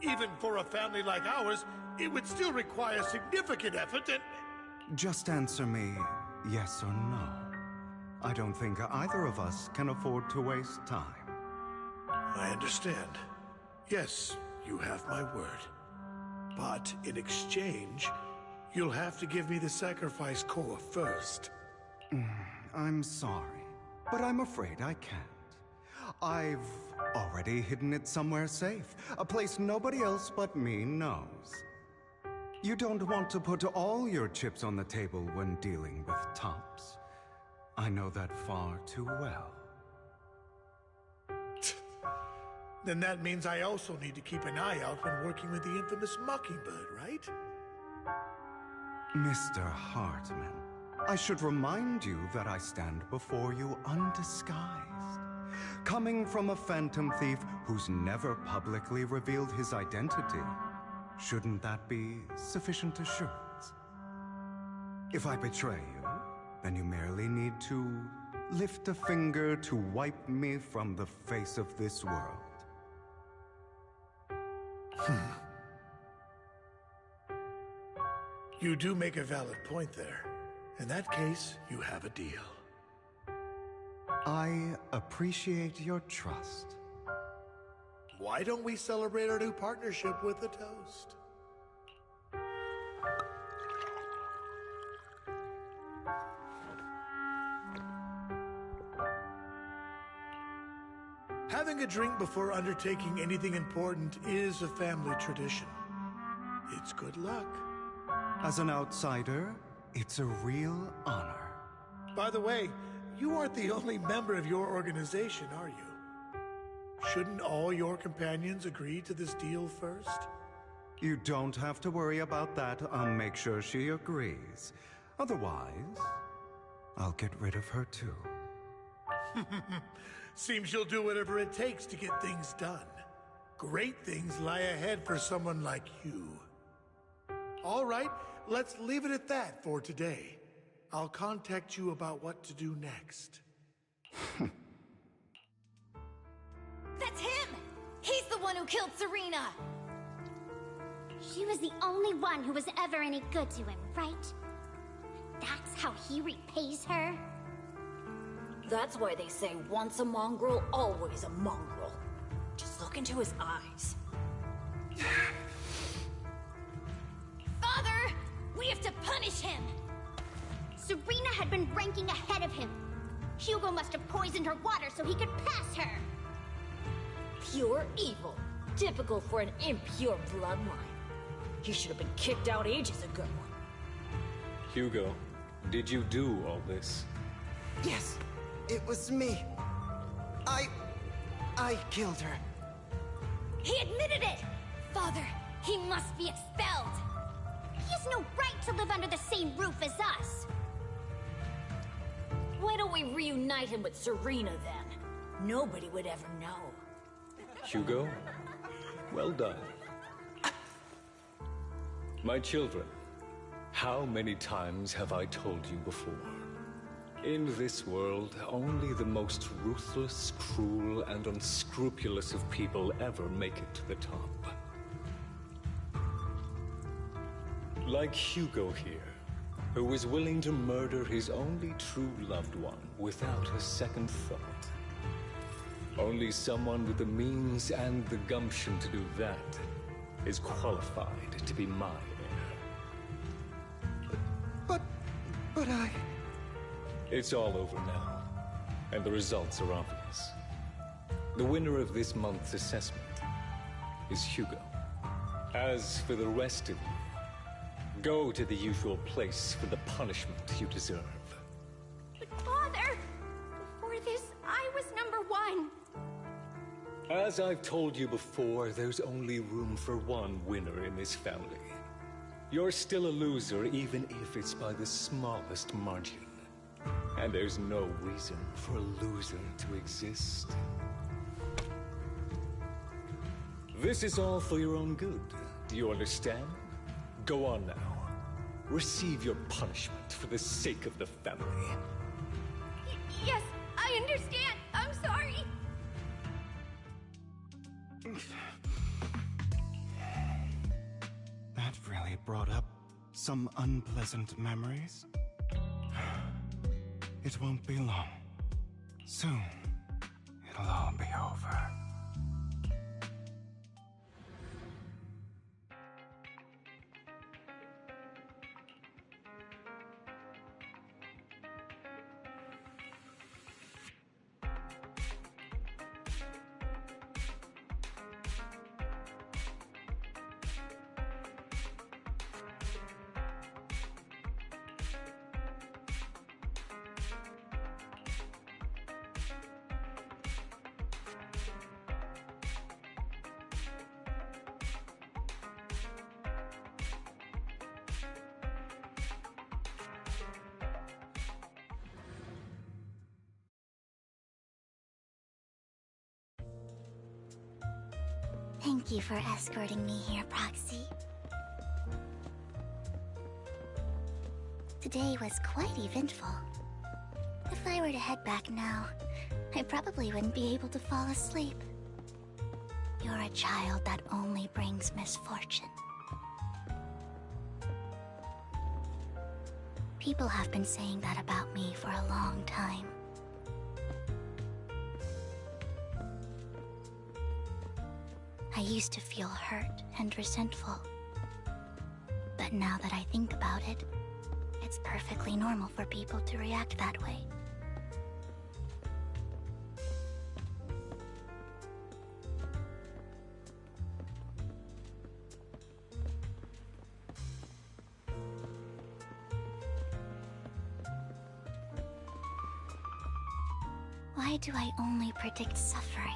Even for a family like ours, it would still require significant effort and... Just answer me yes or no. I don't think either of us can afford to waste time. I understand. Yes, you have my word. But in exchange, you'll have to give me the sacrifice core first. I'm sorry, but I'm afraid I can't. I've already hidden it somewhere safe, a place nobody else but me knows. You don't want to put all your chips on the table when dealing with Tops. I know that far too well. Then that means I also need to keep an eye out when working with the infamous Mockingbird, right? Mr. Hartman, I should remind you that I stand before you undisguised. Coming from a phantom thief who's never publicly revealed his identity, shouldn't that be sufficient assurance? If I betray you, then you merely need to lift a finger to wipe me from the face of this world. You do make a valid point there. In that case, you have a deal. I appreciate your trust. Why don't we celebrate our new partnership with a toast? Having a drink before undertaking anything important is a family tradition. It's good luck. As an outsider, it's a real honor. By the way, you aren't the only member of your organization, are you? Shouldn't all your companions agree to this deal first? You don't have to worry about that. I'll make sure she agrees. Otherwise, I'll get rid of her too. Seems you'll do whatever it takes to get things done. Great things lie ahead for someone like you. All right, let's leave it at that for today. I'll contact you about what to do next. That's him! He's the one who killed Serena! She was the only one who was ever any good to him, right? That's how he repays her? That's why they say once a mongrel, always a mongrel. Just look into his eyes. Father! We have to punish him! Serena had been ranking ahead of him. Hugo must have poisoned her water so he could pass her. Pure evil. Typical for an impure bloodline. He should have been kicked out ages ago. Hugo, did you do all this? Yes, it was me. I killed her. He admitted it! Father, he must be expelled! He has no right to live under the same roof as us! Why don't we reunite him with Serena then? Nobody would ever know. Hugo, well done. My children, how many times have I told you before? In this world, only the most ruthless, cruel, and unscrupulous of people ever make it to the top. Like Hugo here, who was willing to murder his only true loved one without a second thought. Only someone with the means and the gumption to do that is qualified to be my heir. But I... It's all over now, and the results are obvious. The winner of this month's assessment is Hugo. As for the rest of you, go to the usual place for the punishment you deserve. But Father, before this, I was number one. As I've told you before, there's only room for one winner in this family. You're still a loser, even if it's by the smallest margin. And there's no reason for a loser to exist. This is all for your own good. Do you understand? Go on now. Receive your punishment for the sake of the family. Yes, I understand. I'm sorry. That really brought up some unpleasant memories. It won't be long. Soon, it'll all be over. Thank you for escorting me here, Proxy. Today was quite eventful. If I were to head back now, I probably wouldn't be able to fall asleep. You're a child that only brings misfortune. People have been saying that about me for a long time. I used to feel hurt and resentful. But now that I think about it, it's perfectly normal for people to react that way. Why do I only predict suffering?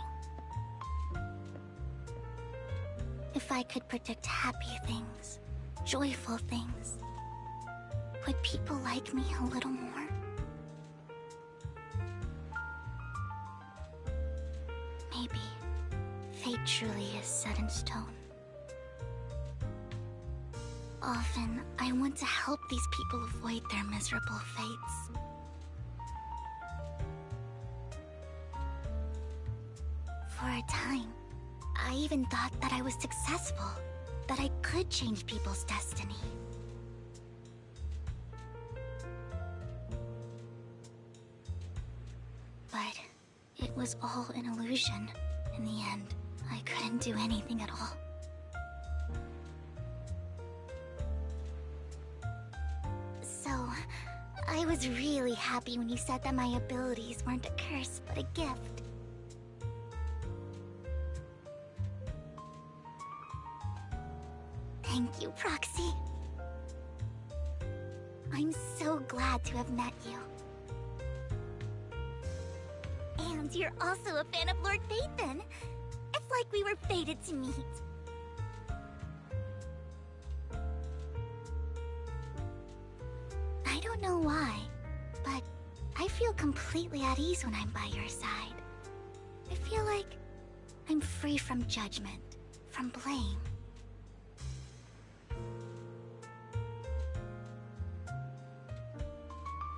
If I could predict happy things, joyful things, would people like me a little more? Maybe fate truly is set in stone. Often, I want to help these people avoid their miserable fates. For a time, I even thought that I was successful, that I could change people's destiny. But it was all an illusion. In the end, I couldn't do anything at all. So, I was really happy when you said that my abilities weren't a curse, but a gift. Thank you, Proxy. I'm so glad to have met you. And you're also a fan of Lord Phaethon. It's like we were fated to meet. I don't know why, but I feel completely at ease when I'm by your side. I feel like I'm free from judgment, from blame.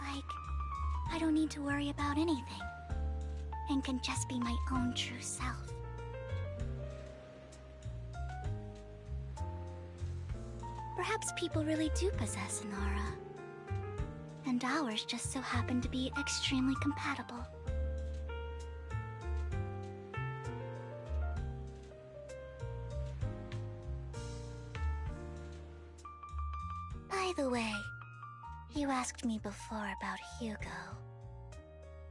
Like, I don't need to worry about anything, and can just be my own true self. Perhaps people really do possess an aura, and ours just so happen to be extremely compatible. By the way, you asked me before about Hugo.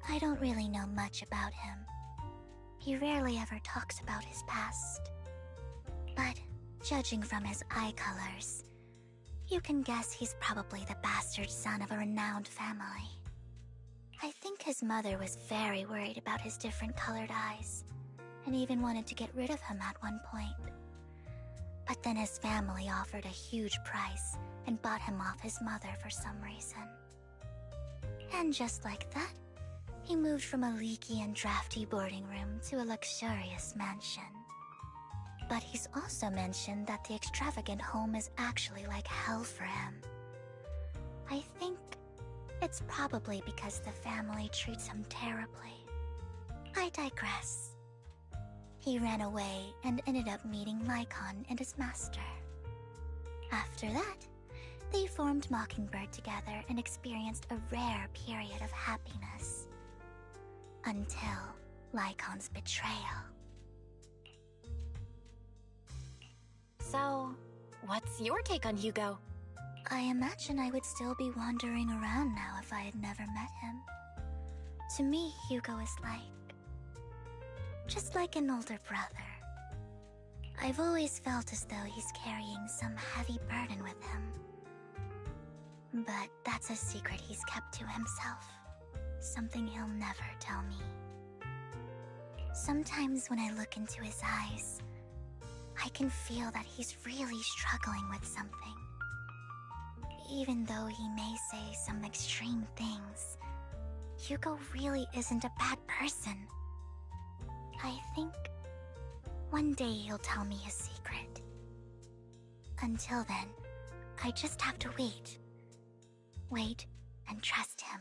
I don't really know much about him. He rarely ever talks about his past. But judging from his eye colors, you can guess he's probably the bastard son of a renowned family. I think his mother was very worried about his different colored eyes, and even wanted to get rid of him at one point. But then his family offered a huge price and bought him off his mother for some reason. And just like that, he moved from a leaky and drafty boarding room to a luxurious mansion. But he's also mentioned that the extravagant home is actually like hell for him. I think it's probably because the family treats him terribly. I digress. He ran away and ended up meeting Lycon and his master. After that, they formed Mockingbird together and experienced a rare period of happiness. Until Lycon's betrayal. So, what's your take on Hugo? I imagine I would still be wandering around now if I had never met him. To me, Hugo is just like an older brother. I've always felt as though he's carrying some heavy burden with him. But that's a secret he's kept to himself. Something he'll never tell me. Sometimes when I look into his eyes, I can feel that he's really struggling with something. Even though he may say some extreme things, Hugo really isn't a bad person. I think one day he'll tell me his secret. Until then, I just have to wait. Wait and trust him.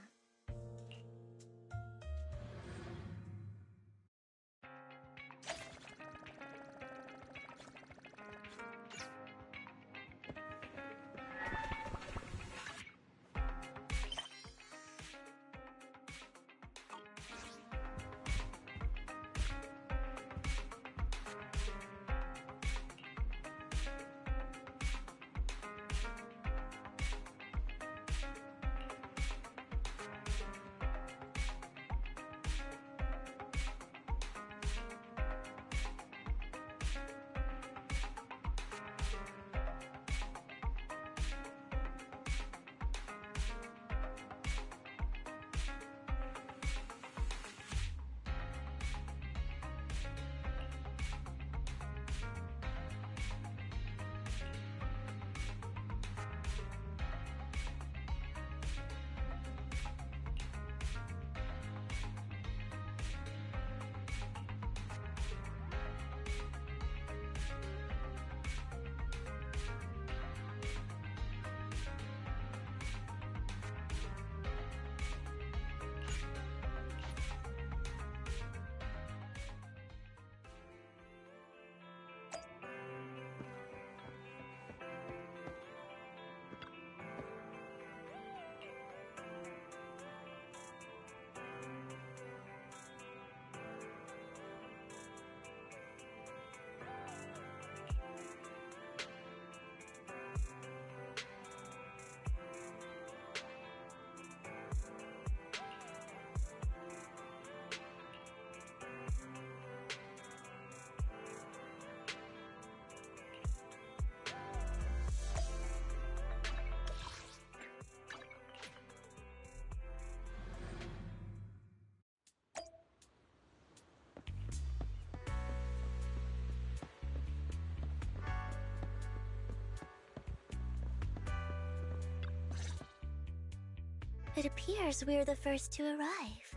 It appears we're the first to arrive.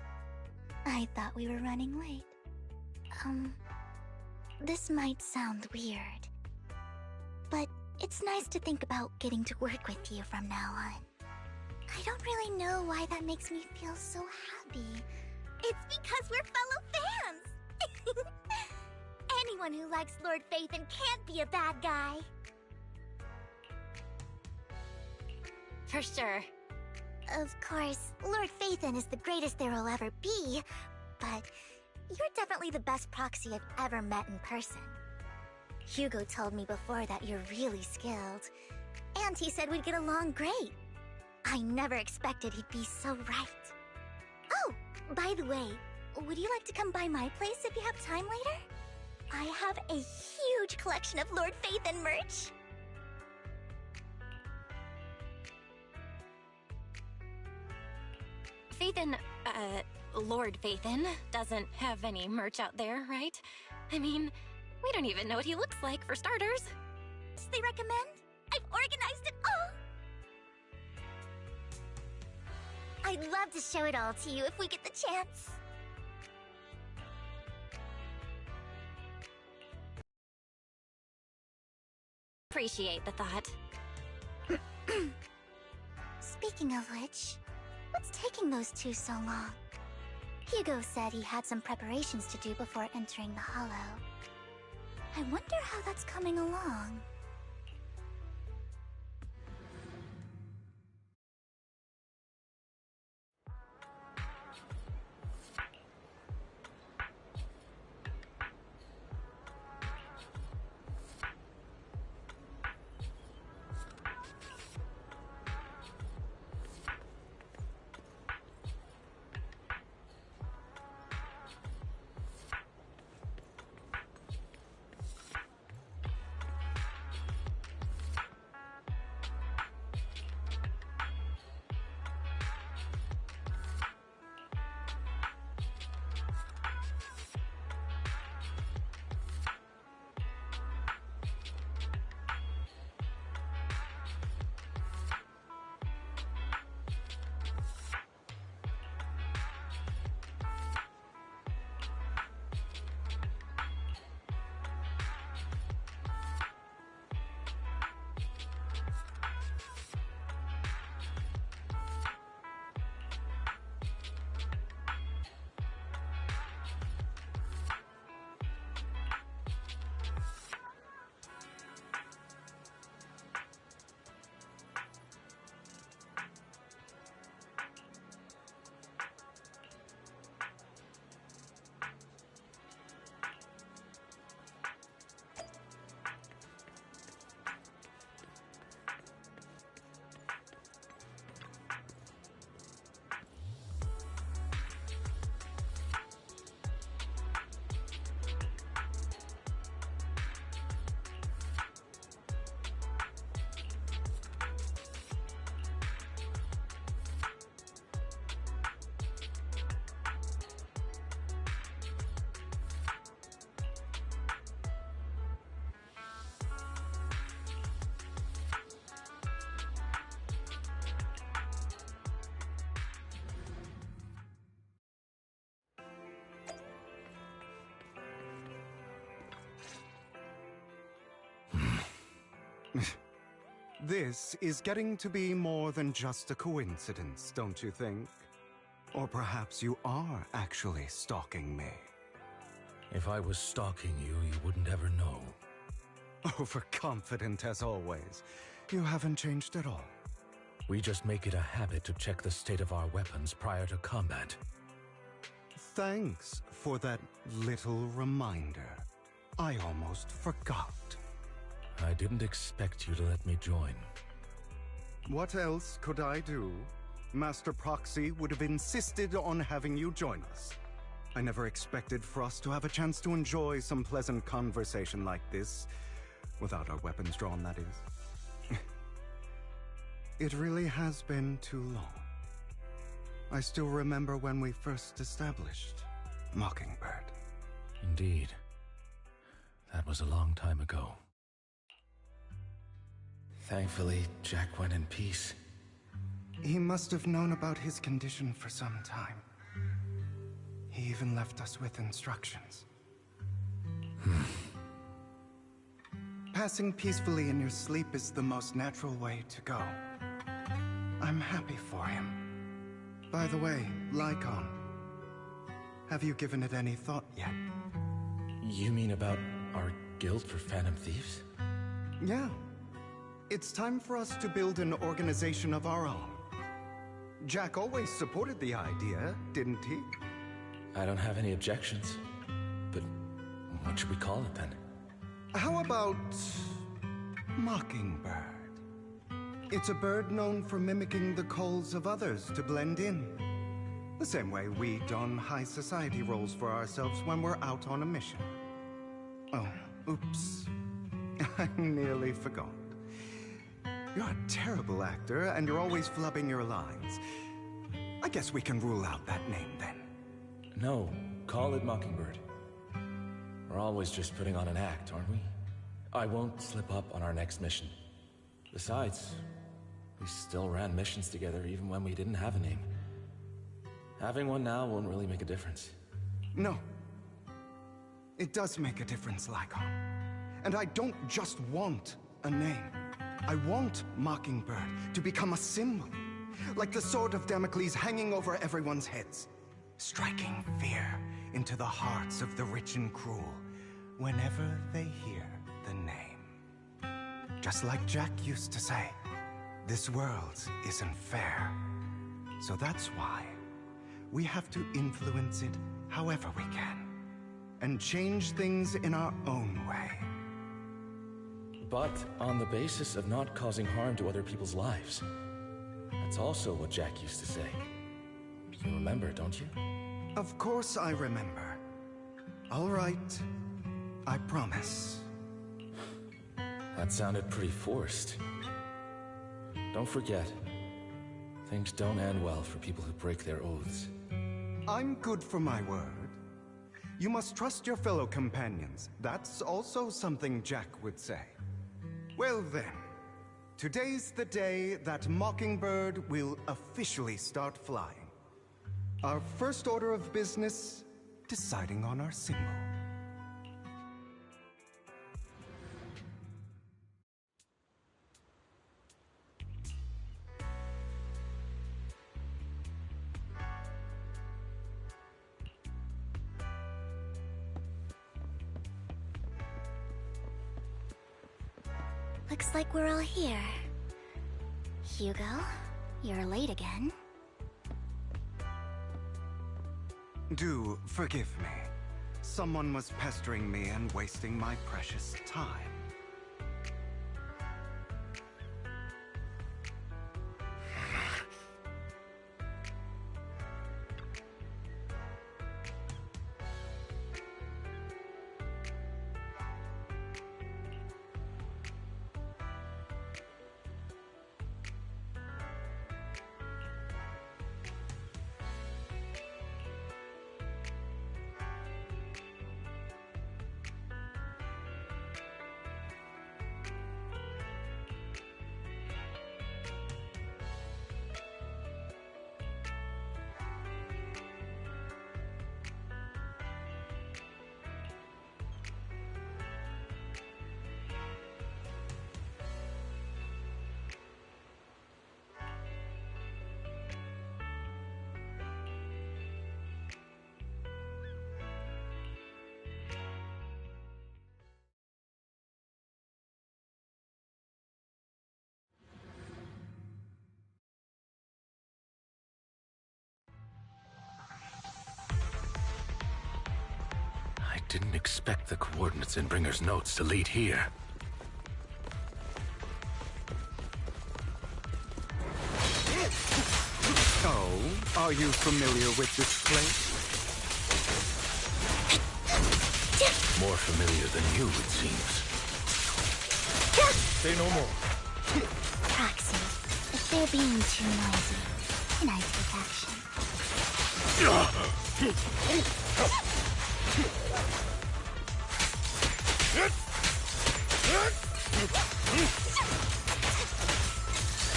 I thought we were running late. This might sound weird, but it's nice to think about getting to work with you from now on. I don't really know why that makes me feel so happy. It's because we're fellow fans! Anyone who likes Lord Phaethon can't be a bad guy. For sure. Of course, Lord Phaethon is the greatest there will ever be, but you're definitely the best proxy I've ever met in person. Hugo told me before that you're really skilled, and he said we'd get along great. I never expected he'd be so right. Oh, by the way, would you like to come by my place if you have time later? I have a huge collection of Lord Phaethon merch. Phaethon, Lord Phaethon doesn't have any merch out there, right? I mean, we don't even know what he looks like, for starters. They recommend? I've organized it all! I'd love to show it all to you if we get the chance. Appreciate the thought. Speaking of which, what's taking those two so long? Hugo said he had some preparations to do before entering the Hollow. I wonder how that's coming along. This is getting to be more than just a coincidence, don't you think? Or perhaps you are actually stalking me. If I was stalking you, you wouldn't ever know. Overconfident as always. You haven't changed at all. We just make it a habit to check the state of our weapons prior to combat. Thanks for that little reminder. I almost forgot. I didn't expect you to let me join. What else could I do? Master Proxy would have insisted on having you join us. I never expected for us to have a chance to enjoy some pleasant conversation like this, without our weapons drawn, that is. It really has been too long. I still remember when we first established Mockingbird. Indeed. That was a long time ago. Thankfully, Jack went in peace. He must have known about his condition for some time. He even left us with instructions. Passing peacefully in your sleep is the most natural way to go. I'm happy for him. By the way, Lycon, have you given it any thought yet? You mean about our guild for Phantom Thieves? Yeah. It's time for us to build an organization of our own. Jack always supported the idea, didn't he? I don't have any objections. But what should we call it then? How about Mockingbird? It's a bird known for mimicking the calls of others to blend in. The same way we don high society roles for ourselves when we're out on a mission. Oh, oops. I nearly forgot. You're a terrible actor, and you're always flubbing your lines. I guess we can rule out that name then. No, call it Mockingbird. We're always just putting on an act, aren't we? I won't slip up on our next mission. Besides, we still ran missions together even when we didn't have a name. Having one now won't really make a difference. No. It does make a difference, Lycon. And I don't just want a name. I want Mockingbird to become a symbol. Like the sword of Damocles hanging over everyone's heads. Striking fear into the hearts of the rich and cruel whenever they hear the name. Just like Jack used to say, this world isn't fair. So that's why we have to influence it however we can. And change things in our own way. But on the basis of not causing harm to other people's lives. That's also what Jack used to say. You remember, don't you? Of course I remember. All right. I promise. That sounded pretty forced. Don't forget, things don't end well for people who break their oaths. I'm good for my word. You must trust your fellow companions. That's also something Jack would say. Well then, today's the day that Mockingbird will officially start flying. Our first order of business, deciding on our symbol. Looks like we're all here. Hugo, you're late again. Do forgive me. Someone was pestering me and wasting my precious time. I didn't expect the coordinates in Bringer's notes to lead here. Oh, are you familiar with this place? More familiar than you, it seems. Say no more. Proxy, if they're being too noisy, can I take action?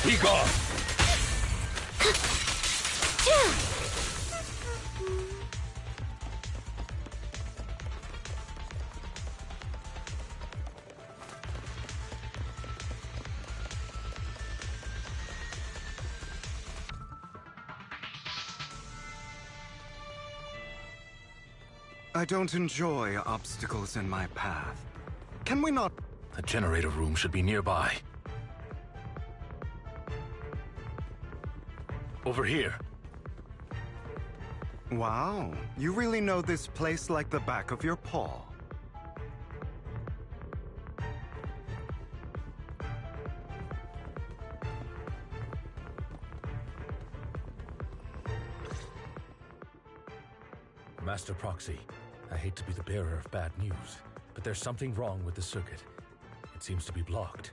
Be gone! I don't enjoy obstacles in my path. Can we not... The generator room should be nearby. Over here. Wow, you really know this place like the back of your paw. Master Proxy, I hate to be the bearer of bad news, but there's something wrong with the circuit. It seems to be blocked.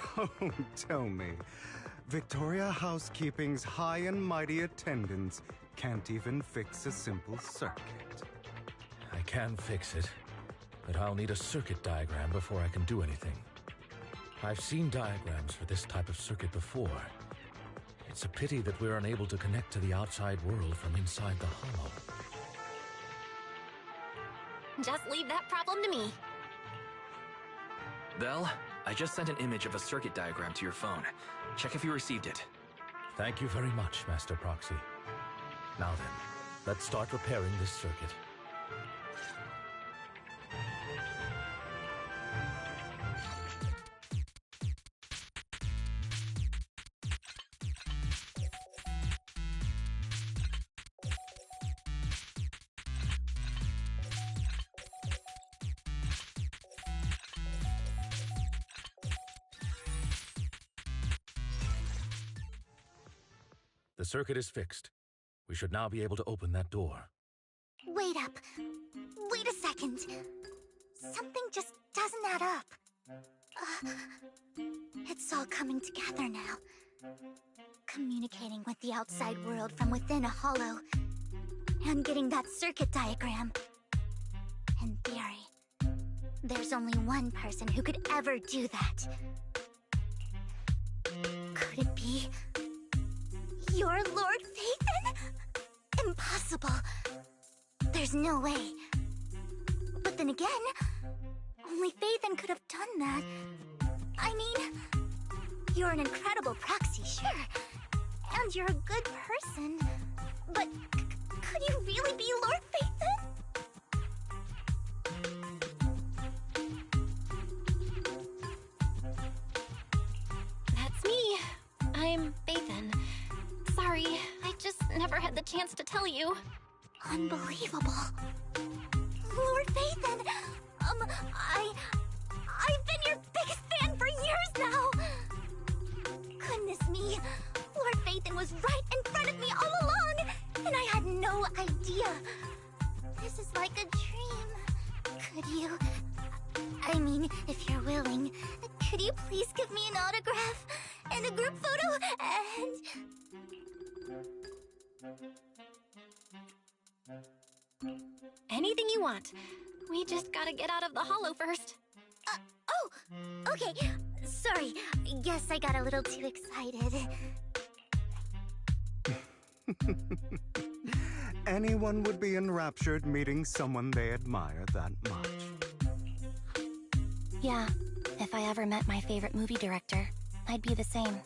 Don't tell me. Victoria Housekeeping's high and mighty attendants can't even fix a simple circuit. I can fix it, but I'll need a circuit diagram before I can do anything. I've seen diagrams for this type of circuit before. It's a pity that we're unable to connect to the outside world from inside the hollow. Just leave that problem to me. Belle, I just sent an image of a circuit diagram to your phone. Check if you received it. Thank you very much, Master Proxy. Now then, let's start repairing this circuit. The circuit is fixed. We should now be able to open that door. Wait up. Wait a second. Something just doesn't add up. It's all coming together now. Communicating with the outside world from within a hollow. And getting that circuit diagram. In theory, there's only one person who could ever do that. Could it be... your Lord Phaethon? Impossible. There's no way. But then again, only Phaethon could have done that. I mean, you're an incredible proxy, sure. And you're a good person. But could you really be Lord Phaethon? That's me. I'm Phaethon. Sorry, I just never had the chance to tell you. Unbelievable. Lord Phaethon, I've been your biggest fan for years now. Goodness me, Lord Phaethon was right in front of me all along, and I had no idea. This is like a dream. Could you... I mean, if you're willing, could you please give me an autograph and a group photo and... Anything you want. We just gotta get out of the hollow first. Oh, okay. Sorry, guess I got a little too excited. Anyone would be enraptured meeting someone they admire that much. Yeah, if I ever met my favorite movie director, I'd be the same.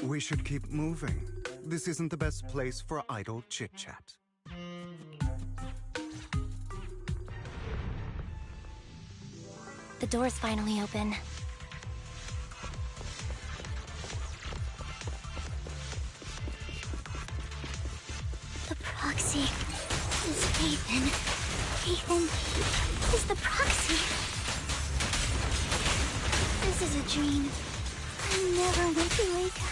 We should keep moving. This isn't the best place for idle chit-chat. The door's finally open. The proxy is Phaethon. Phaethon is the proxy. This is a dream. I never want to wake up.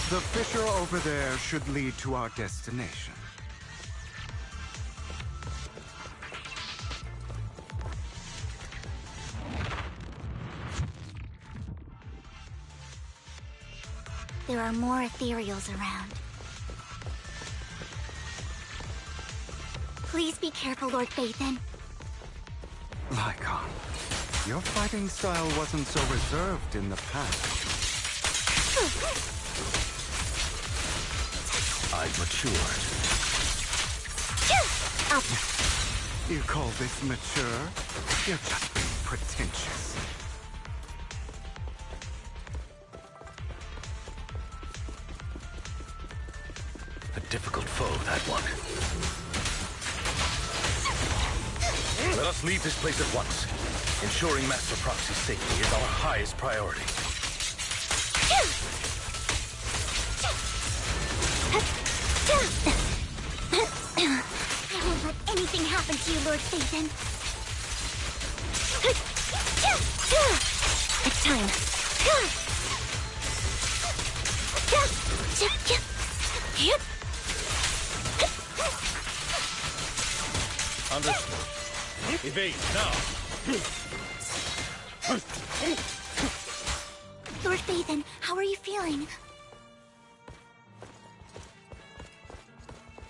The fissure over there should lead to our destination. There are more ethereals around. Please be careful, Lord Phaethon. Lycon, your fighting style wasn't so reserved in the past. I've matured. Up. You call this mature? You're just being pretentious. A difficult foe, that one. Let us leave this place at once. Ensuring Master Proxy's safety is our highest priority. I won't let anything happen to you, Lord Phaethon. It's time. Understood. Evade, now! Lord Phaethon, how are you feeling?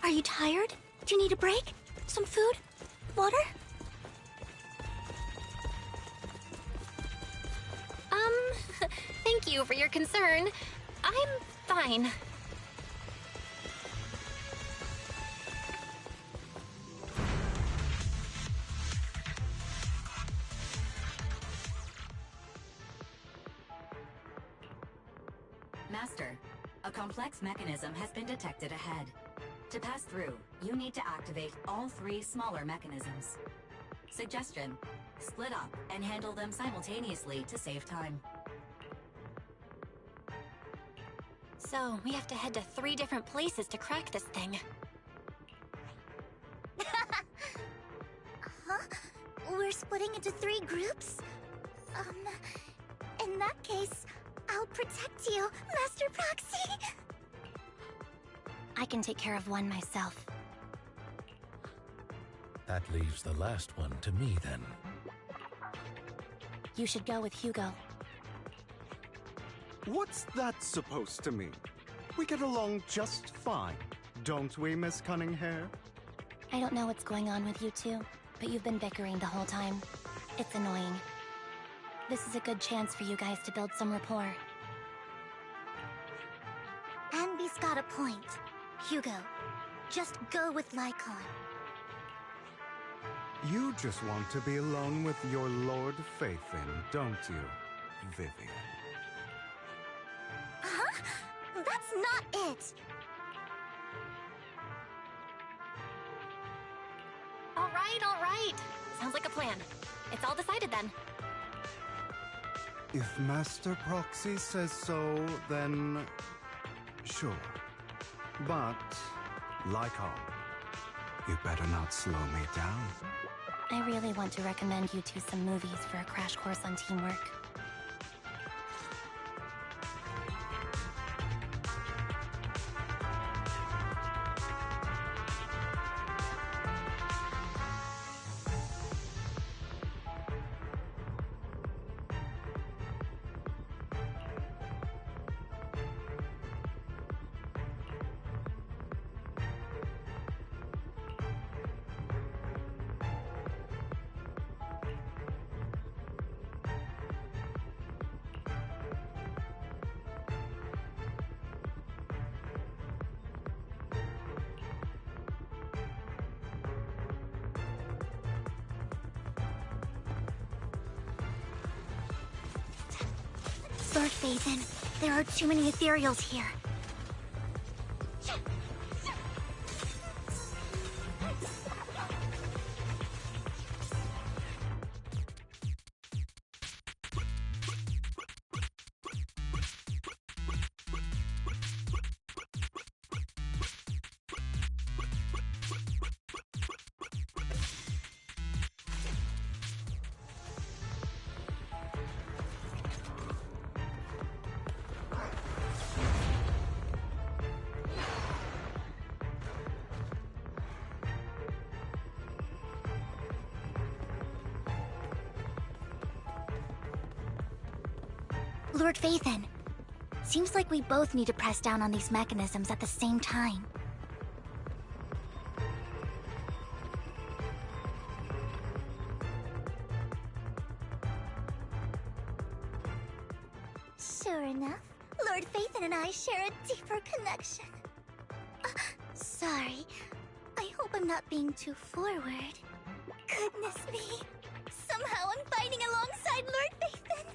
Are you tired? Do you need a break? Some food? Water? Thank you for your concern. I'm fine. Master, a complex mechanism has been detected ahead. To pass through, you need to activate all 3 smaller mechanisms. Suggestion: split up and handle them simultaneously to save time. So, we have to head to 3 different places to crack this thing. Huh? We're splitting into 3 groups? In that case, I'll protect you, Master Proxy! I can take care of one myself. That leaves the last one to me, then. You should go with Hugo. What's that supposed to mean? We get along just fine, don't we, Miss Cunninghair? I don't know what's going on with you two, but you've been bickering the whole time. It's annoying. This is a good chance for you guys to build some rapport. Anby's got a point. Hugo, just go with Lycon. You just want to be alone with your Lord Phaethon, don't you, Vivian? Huh? That's not it! All right. Sounds like a plan. It's all decided then. If Master Proxy says so, then sure. But, Lycon, you better not slow me down. I really want to recommend you two some movies for a crash course on teamwork. Lord Phaethon, there are too many ethereals here. Lord Phaethon, seems like we both need to press down on these mechanisms at the same time. Sure enough, Lord Phaethon and I share a deeper connection. Sorry. I hope hope I'm not being too forward. Goodness me. Somehow I'm fighting alongside Lord Phaethon.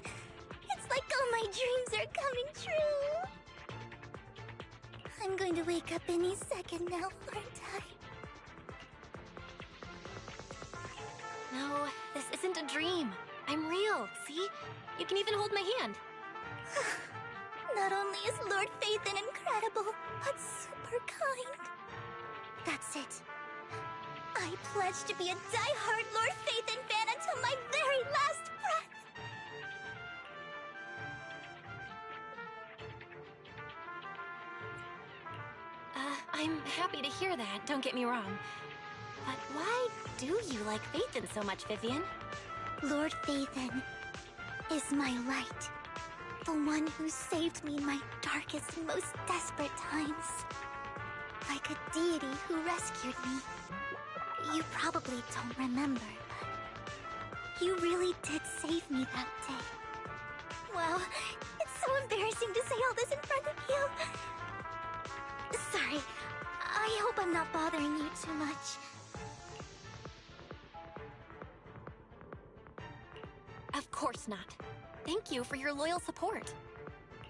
It's like all my dreams are coming true. I'm going to wake up any second now, aren't I? No, this isn't a dream. I'm real, see? You can even hold my hand. Not only is Lord Phaethon incredible, but super kind. That's it. I pledge to be a die-hard Lord Phaethon fan until my very last breath. I'm happy to hear that, don't get me wrong. But why do you like Phaethon so much, Vivian? Lord Phaethon is my light. The one who saved me in my darkest, most desperate times. Like a deity who rescued me. You probably don't remember, but you really did save me that day. Wow, it's so embarrassing to say all this in front of you. Sorry, I hope I'm not bothering you too much. Of course not. Thank you for your loyal support.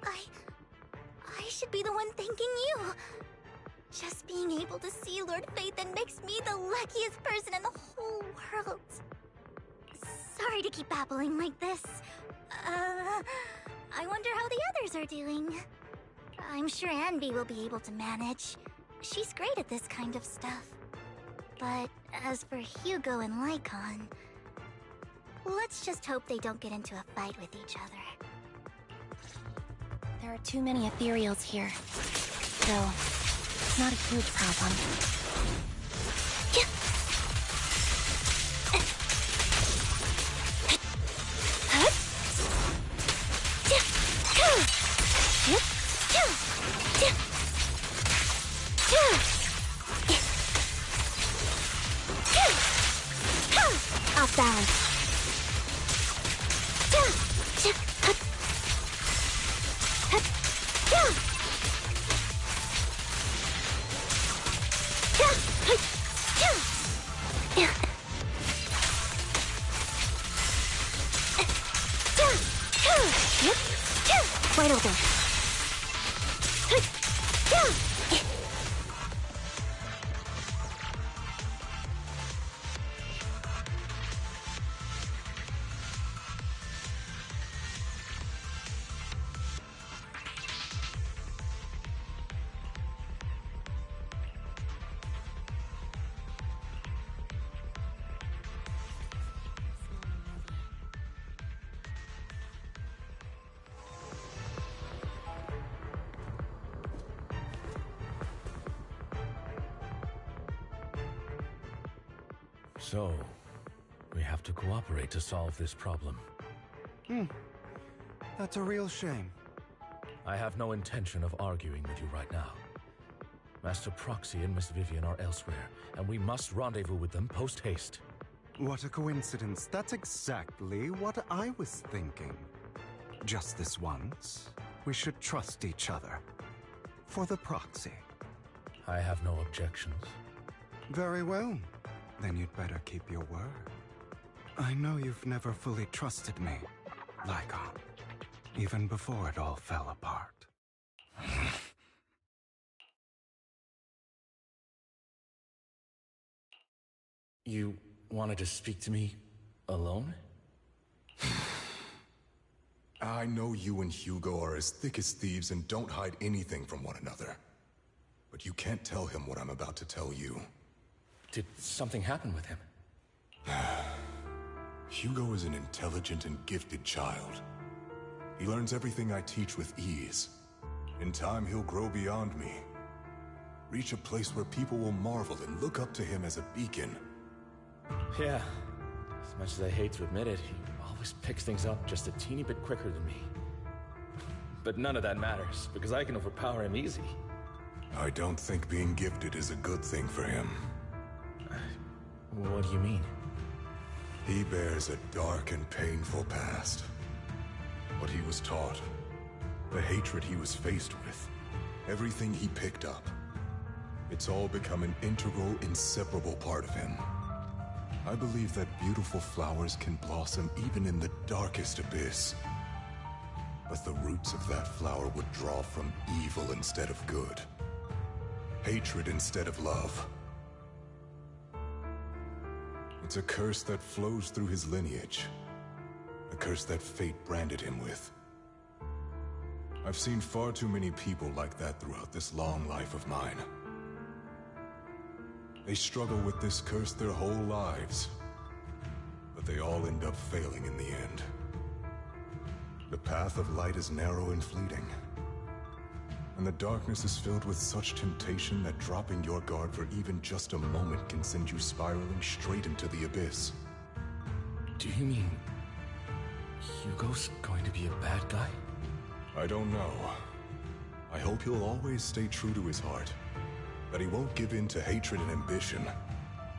I should be the one thanking you. Just being able to see Lord Phaethon makes me the luckiest person in the whole world. Sorry to keep babbling like this. I wonder how the others are doing. I'm sure Anby will be able to manage. She's great at this kind of stuff. But as for Hugo and Lycon, let's just hope they don't get into a fight with each other. There are too many ethereals here. Still, it's not a huge problem. Off balance. Wide open. So, we have to cooperate to solve this problem. That's a real shame. I have no intention of arguing with you right now. Master Proxy and Miss Vivian are elsewhere, and we must rendezvous with them post-haste. What a coincidence. That's exactly what I was thinking. Just this once, we should trust each other. For the Proxy. I have no objections. Very well. Then you'd better keep your word. I know you've never fully trusted me, Lycon. Even before it all fell apart. You wanted to speak to me alone? I know you and Hugo are as thick as thieves and don't hide anything from one another. But you can't tell him what I'm about to tell you. Did something happen with him? Hugo is an intelligent and gifted child. He learns everything I teach with ease. In time, he'll grow beyond me. Reach a place where people will marvel and look up to him as a beacon. Yeah. As much as I hate to admit it, he always picks things up just a teeny bit quicker than me. But none of that matters, because I can overpower him easy. I don't think being gifted is a good thing for him. What do you mean? He bears a dark and painful past. What he was taught, the hatred he was faced with, everything he picked up. It's all become an integral, inseparable part of him. I believe that beautiful flowers can blossom even in the darkest abyss. But the roots of that flower would draw from evil instead of good. Hatred instead of love. It's a curse that flows through his lineage. A curse that fate branded him with. I've seen far too many people like that throughout this long life of mine. They struggle with this curse their whole lives, but they all end up failing in the end. The path of light is narrow and fleeting, and the darkness is filled with such temptation that dropping your guard for even just a moment can send you spiraling straight into the abyss. Do you mean Hugo's going to be a bad guy? I don't know. I hope he'll always stay true to his heart. That he won't give in to hatred and ambition.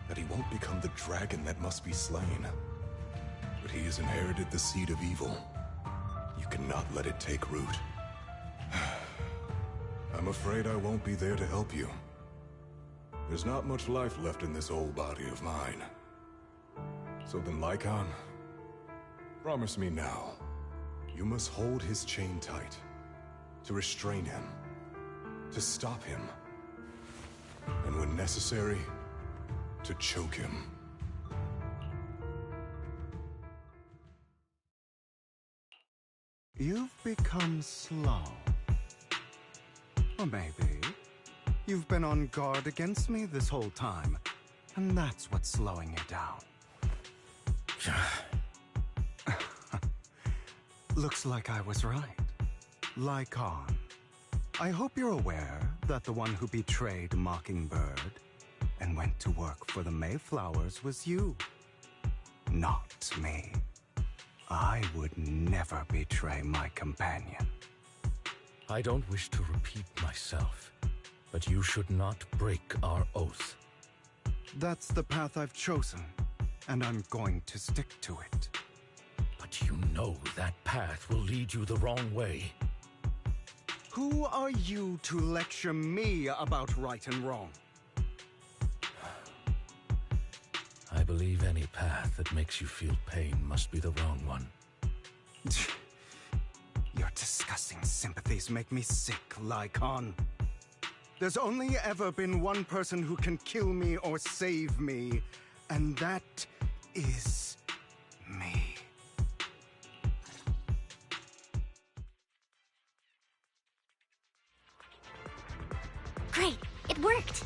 That he won't become the dragon that must be slain. But he has inherited the seed of evil. You cannot let it take root. I'm afraid I won't be there to help you. There's not much life left in this old body of mine. So then, Lycaon, promise me now, you must hold his chain tight, to restrain him, to stop him, and when necessary, to choke him. You've become slow. Or maybe you've been on guard against me this whole time, and that's what's slowing you down. Looks like I was right. Lycaon, I hope you're aware that the one who betrayed Mockingbird and went to work for the Mayflowers was you, not me. I would never betray my companion. I don't wish to repeat myself, but you should not break our oath. That's the path I've chosen, and I'm going to stick to it. But you know that path will lead you the wrong way. Who are you to lecture me about right and wrong? I believe any path that makes you feel pain must be the wrong one. Your disgusting sympathies make me sick, Lycaon. There's only ever been one person who can kill me or save me, and that is me. Great! It worked!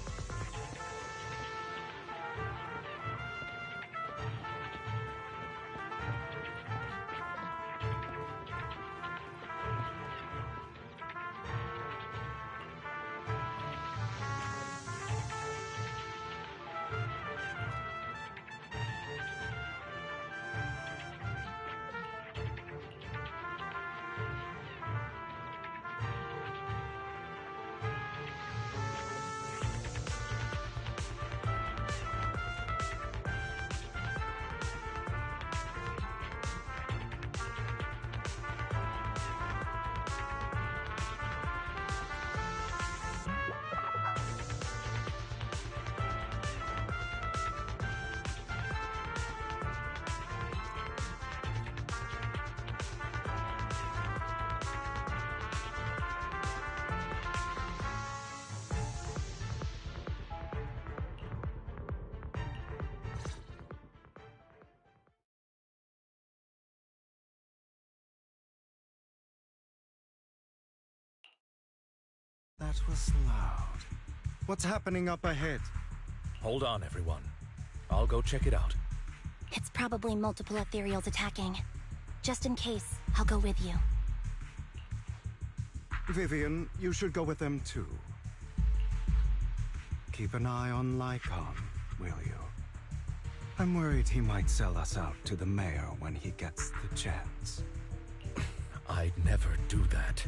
That was loud. What's happening up ahead? Hold on, everyone. I'll go check it out. It's probably multiple ethereals attacking. Just in case, I'll go with you. Vivian, you should go with them too. Keep an eye on Lycaon, will you? I'm worried he might sell us out to the mayor when he gets the chance. I'd never do that.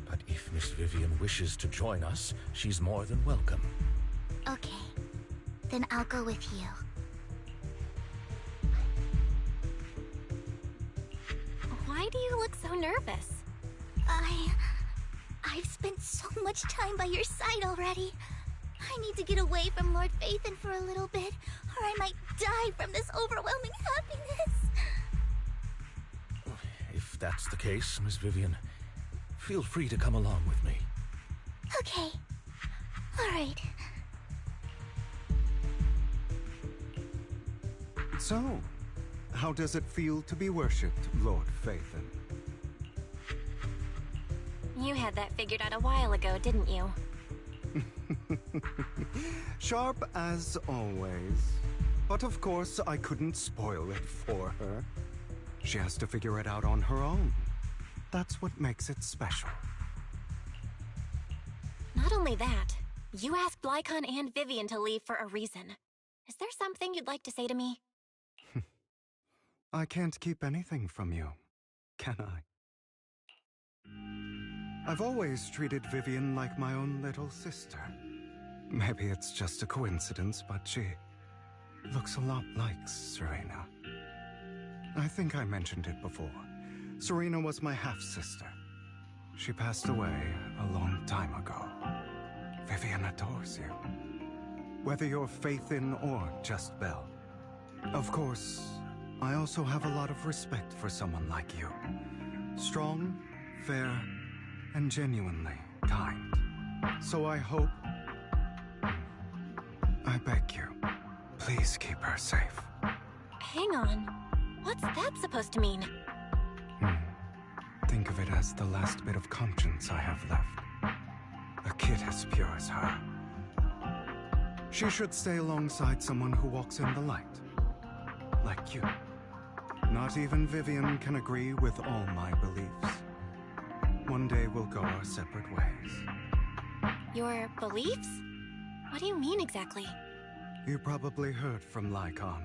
But if Miss Vivian wishes to join us, she's more than welcome. Okay. Then I'll go with you. Why do you look so nervous? I've spent so much time by your side already. I need to get away from Lord Phaethon for a little bit, or I might die from this overwhelming happiness. If that's the case, Miss Vivian, feel free to come along with me. Okay. Alright. So, how does it feel to be worshipped, Lord Phaethon? You had that figured out a while ago, didn't you? Sharp as always. But of course, I couldn't spoil it for her. She has to figure it out on her own. That's what makes it special. Not only that, you asked Lycon and Vivian to leave for a reason. Is there something you'd like to say to me? I can't keep anything from you, can I? I've always treated Vivian like my own little sister. Maybe it's just a coincidence, but she looks a lot like Serena. I think I mentioned it before. Serena was my half-sister. She passed away a long time ago. Vivian adores you. Whether you're Phaethon or just Belle. Of course, I also have a lot of respect for someone like you. Strong, fair, and genuinely kind. So I hope... I beg you, please keep her safe. Hang on. What's that supposed to mean? Think of it as the last bit of conscience I have left. A kid as pure as her. She should stay alongside someone who walks in the light. Like you. Not even Vivian can agree with all my beliefs. One day we'll go our separate ways. Your beliefs? What do you mean exactly? You probably heard from Lycon.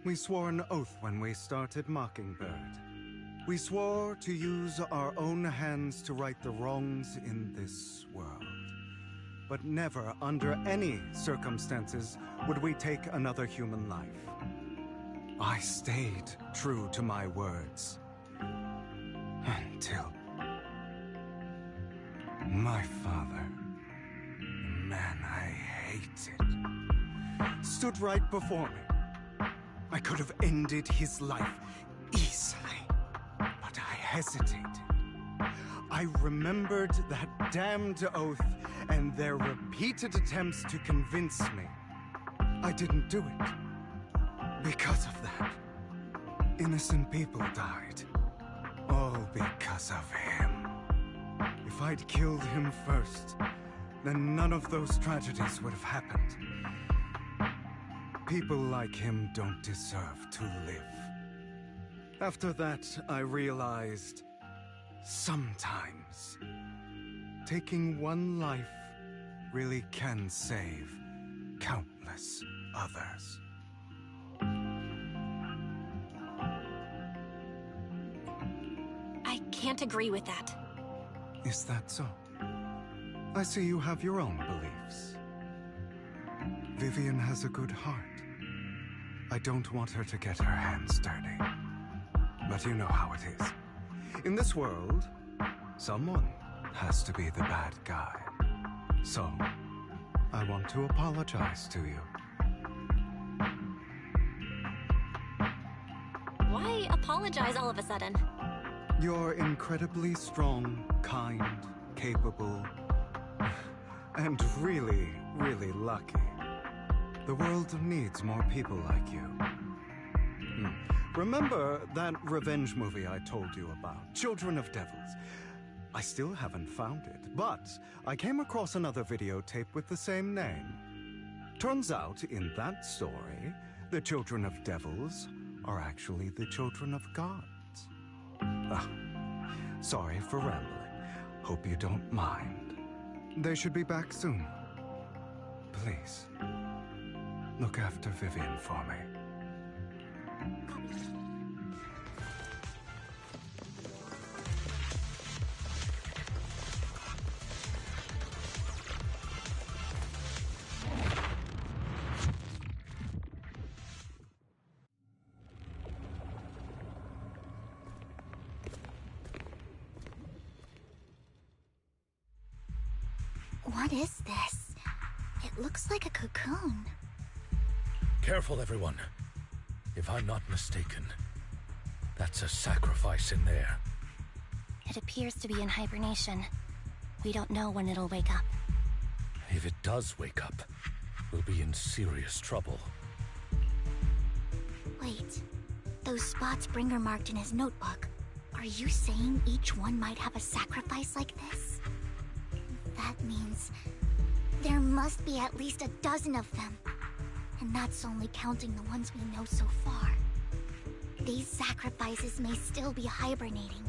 We swore an oath when we started Mockingbird. We swore to use our own hands to right the wrongs in this world. But never, under any circumstances, would we take another human life. I stayed true to my words. Until... my father, the man I hated, stood right before me. I could have ended his life easily, but I hesitated. I remembered that damned oath and their repeated attempts to convince me. I didn't do it. Because of that, innocent people died. All because of him. If I'd killed him first, then none of those tragedies would have happened. People like him don't deserve to live. After that, I realized, sometimes, taking one life really can save countless others. I can't agree with that. Is that so? I see you have your own beliefs. Vivian has a good heart. I don't want her to get her hands dirty. But you know how it is. In this world, someone has to be the bad guy. So, I want to apologize to you. Why apologize all of a sudden? You're incredibly strong, kind, capable, and really, really lucky. The world needs more people like you. Remember that revenge movie I told you about, Children of Devils? I still haven't found it, but I came across another videotape with the same name. Turns out, in that story, the Children of Devils are actually the children of gods. Sorry for rambling. Hope you don't mind. They should be back soon. Please, look after Vivian for me. What is this? looks like a cocoon. Careful, everyone. If I'm not mistaken, that's a sacrifice in there. It appears to be in hibernation. We don't know when it'll wake up. If it does wake up, we'll be in serious trouble. Wait, those spots Bringer marked in his notebook. Are you saying each one might have a sacrifice like this? That means there must be at least a dozen of them. And that's only counting the ones we know so far. These sacrifices may still be hibernating,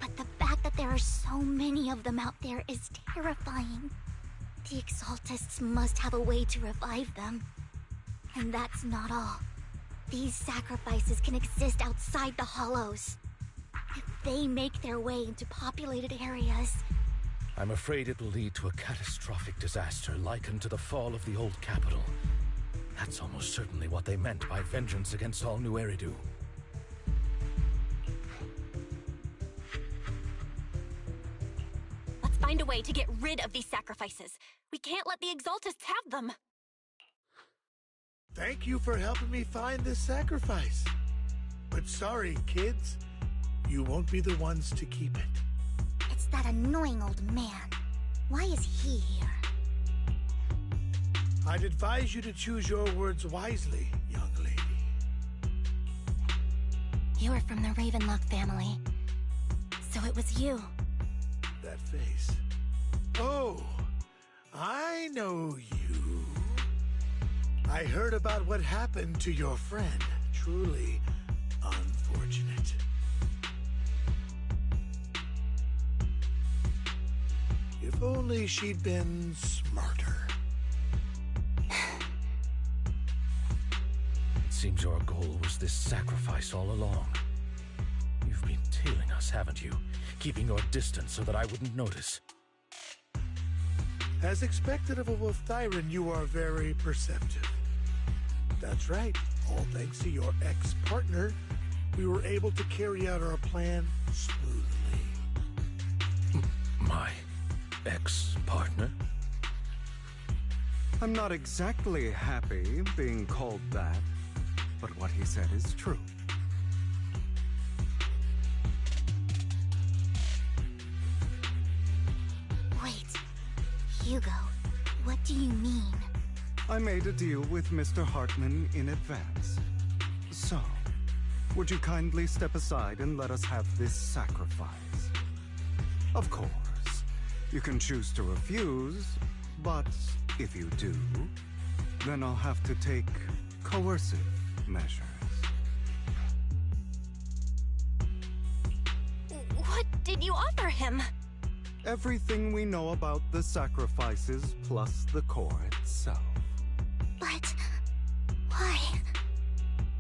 but the fact that there are so many of them out there is terrifying. The Exaltists must have a way to revive them. And that's not all. These sacrifices can exist outside the Hollows. If they make their way into populated areas... I'm afraid it will lead to a catastrophic disaster likened to the fall of the old capital. That's almost certainly what they meant by vengeance against all New Eridu. Let's find a way to get rid of these sacrifices. We can't let the Exaltists have them. Thank you for helping me find this sacrifice. But sorry, kids. You won't be the ones to keep it. It's that annoying old man. Why is he here? I'd advise you to choose your words wisely, young lady. You are from the Ravenlock family. So it was you. That face. Oh, I know you. I heard about what happened to your friend. Truly unfortunate. If only she'd been smarter. It seems your goal was this sacrifice all along. You've been tailing us, haven't you? Keeping your distance so that I wouldn't notice. As expected of a Wolf-Thyran, you are very perceptive. That's right. All thanks to your ex-partner, we were able to carry out our plan smoothly. My ex-partner? I'm not exactly happy being called that, but what he said is true. Wait, Hugo, what do you mean? I made a deal with Mr. Hartman in advance. So, would you kindly step aside and let us have this sacrifice? Of course, you can choose to refuse, but if you do, then I'll have to take coercive measures. What did you offer him? Everything we know about the sacrifices plus the core itself. But... why?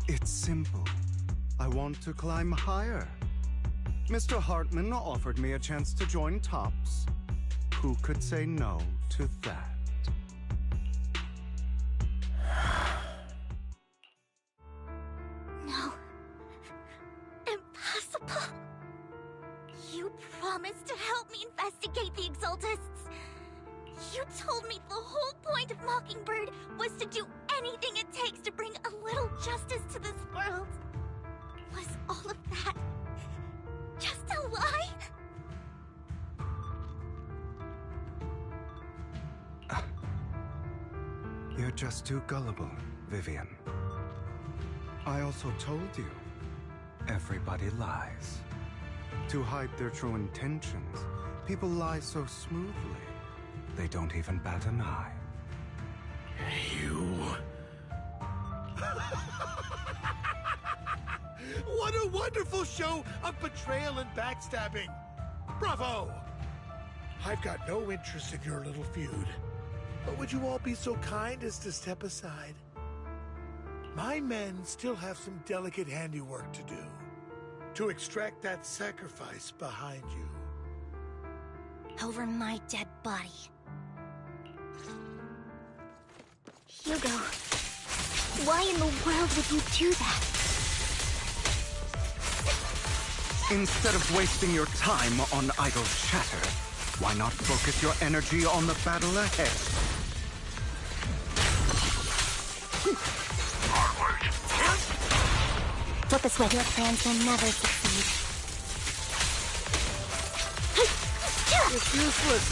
It's simple. I want to climb higher. Mr. Hartman offered me a chance to join TOPS. Who could say no to that? No. Impossible. You promised to help me investigate the Exaltists. You told me the whole point of Mockingbird was to do anything it takes to bring a little justice to this world. Was all of that just a lie? You're just too gullible, Vivian. I also told you, everybody lies. To hide their true intentions, people lie so smoothly, they don't even bat an eye. You... What a wonderful show of betrayal and backstabbing! Bravo! I've got no interest in your little feud. But would you all be so kind as to step aside? My men still have some delicate handiwork to do. To extract that sacrifice behind you. Over my dead body. Hugo, why in the world would you do that? Instead of wasting your time on idle chatter, why not focus your energy on the battle ahead? Flip this way. Your plans will never succeed. It's useless.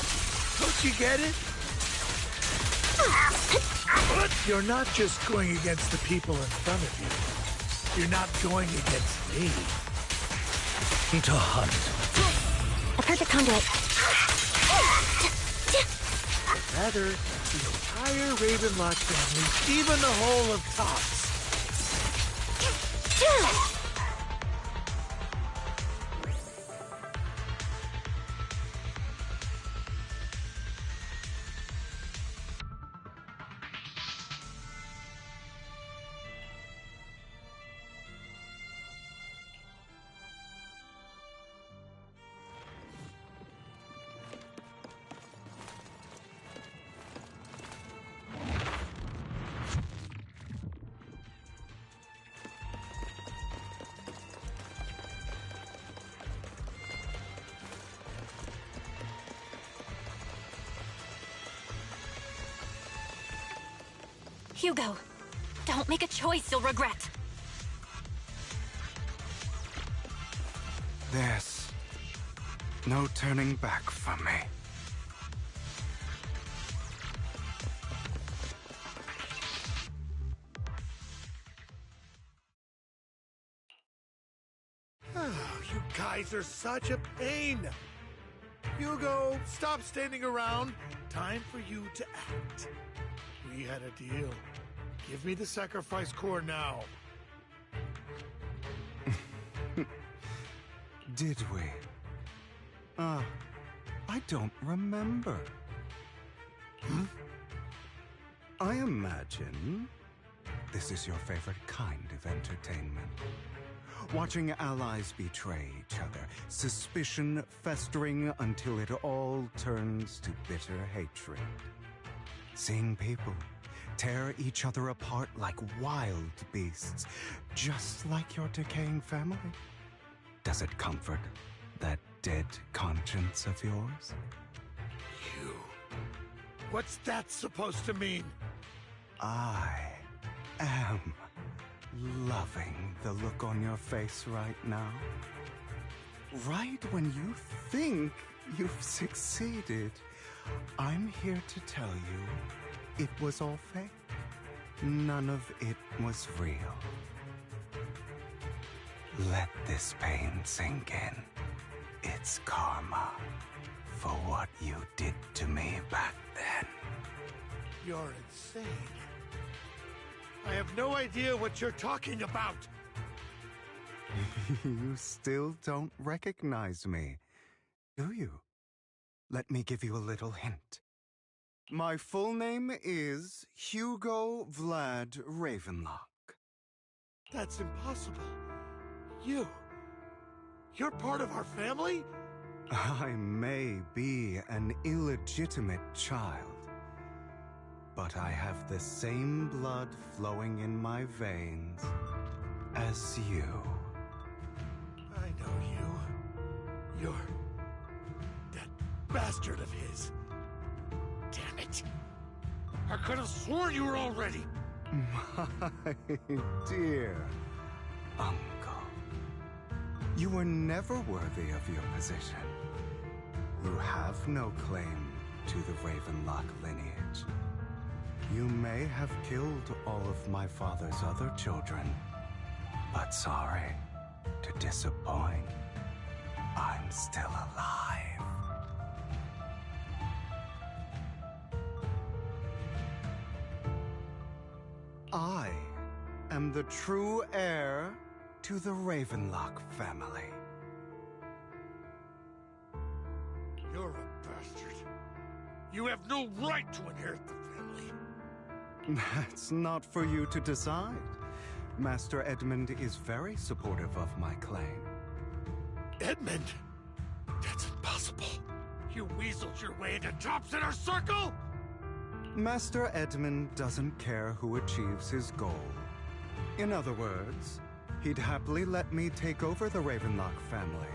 Don't you get it? But you're not just going against the people in front of you. You're not going against me. To hunt. A perfect conduit. Rather, the entire Ravenlock family, even the whole of Tops. Hugo, don't make a choice you'll regret. There's no turning back for me. You guys are such a pain. Hugo, stop standing around. Time for you to act. We had a deal. Give me the sacrifice core now. Did we? I don't remember. I imagine this is your favorite kind of entertainment. Watching allies betray each other, suspicion festering until it all turns to bitter hatred. Seeing people tear each other apart like wild beasts, just like your decaying family. Does it comfort that dead conscience of yours? You. What's that supposed to mean? I am loving the look on your face right now. Right when you think you've succeeded, I'm here to tell you it was all fake. None of it was real. Let this pain sink in. It's karma for what you did to me back then. You're insane. I have no idea what you're talking about. You still don't recognize me, do you? Let me give you a little hint. My full name is Hugo Vlad Ravenlock. That's impossible. You're part of our family? I may be an illegitimate child, but I have the same blood flowing in my veins as you. I know you. You're that bastard of his. Damn it. I could have sworn you were already. My dear uncle, you were never worthy of your position. You have no claim to the Ravenlock lineage. You may have killed all of my father's other children, but sorry to disappoint, I'm still alive. I am the true heir to the Ravenlock family. You're a bastard. You have no right to inherit the family. That's not for you to decide. Master Edmund is very supportive of my claim. Edmund? That's impossible. You weaseled your way into Top's Inner Circle? Master Edmund doesn't care who achieves his goal. In other words, he'd happily let me take over the Ravenlock family,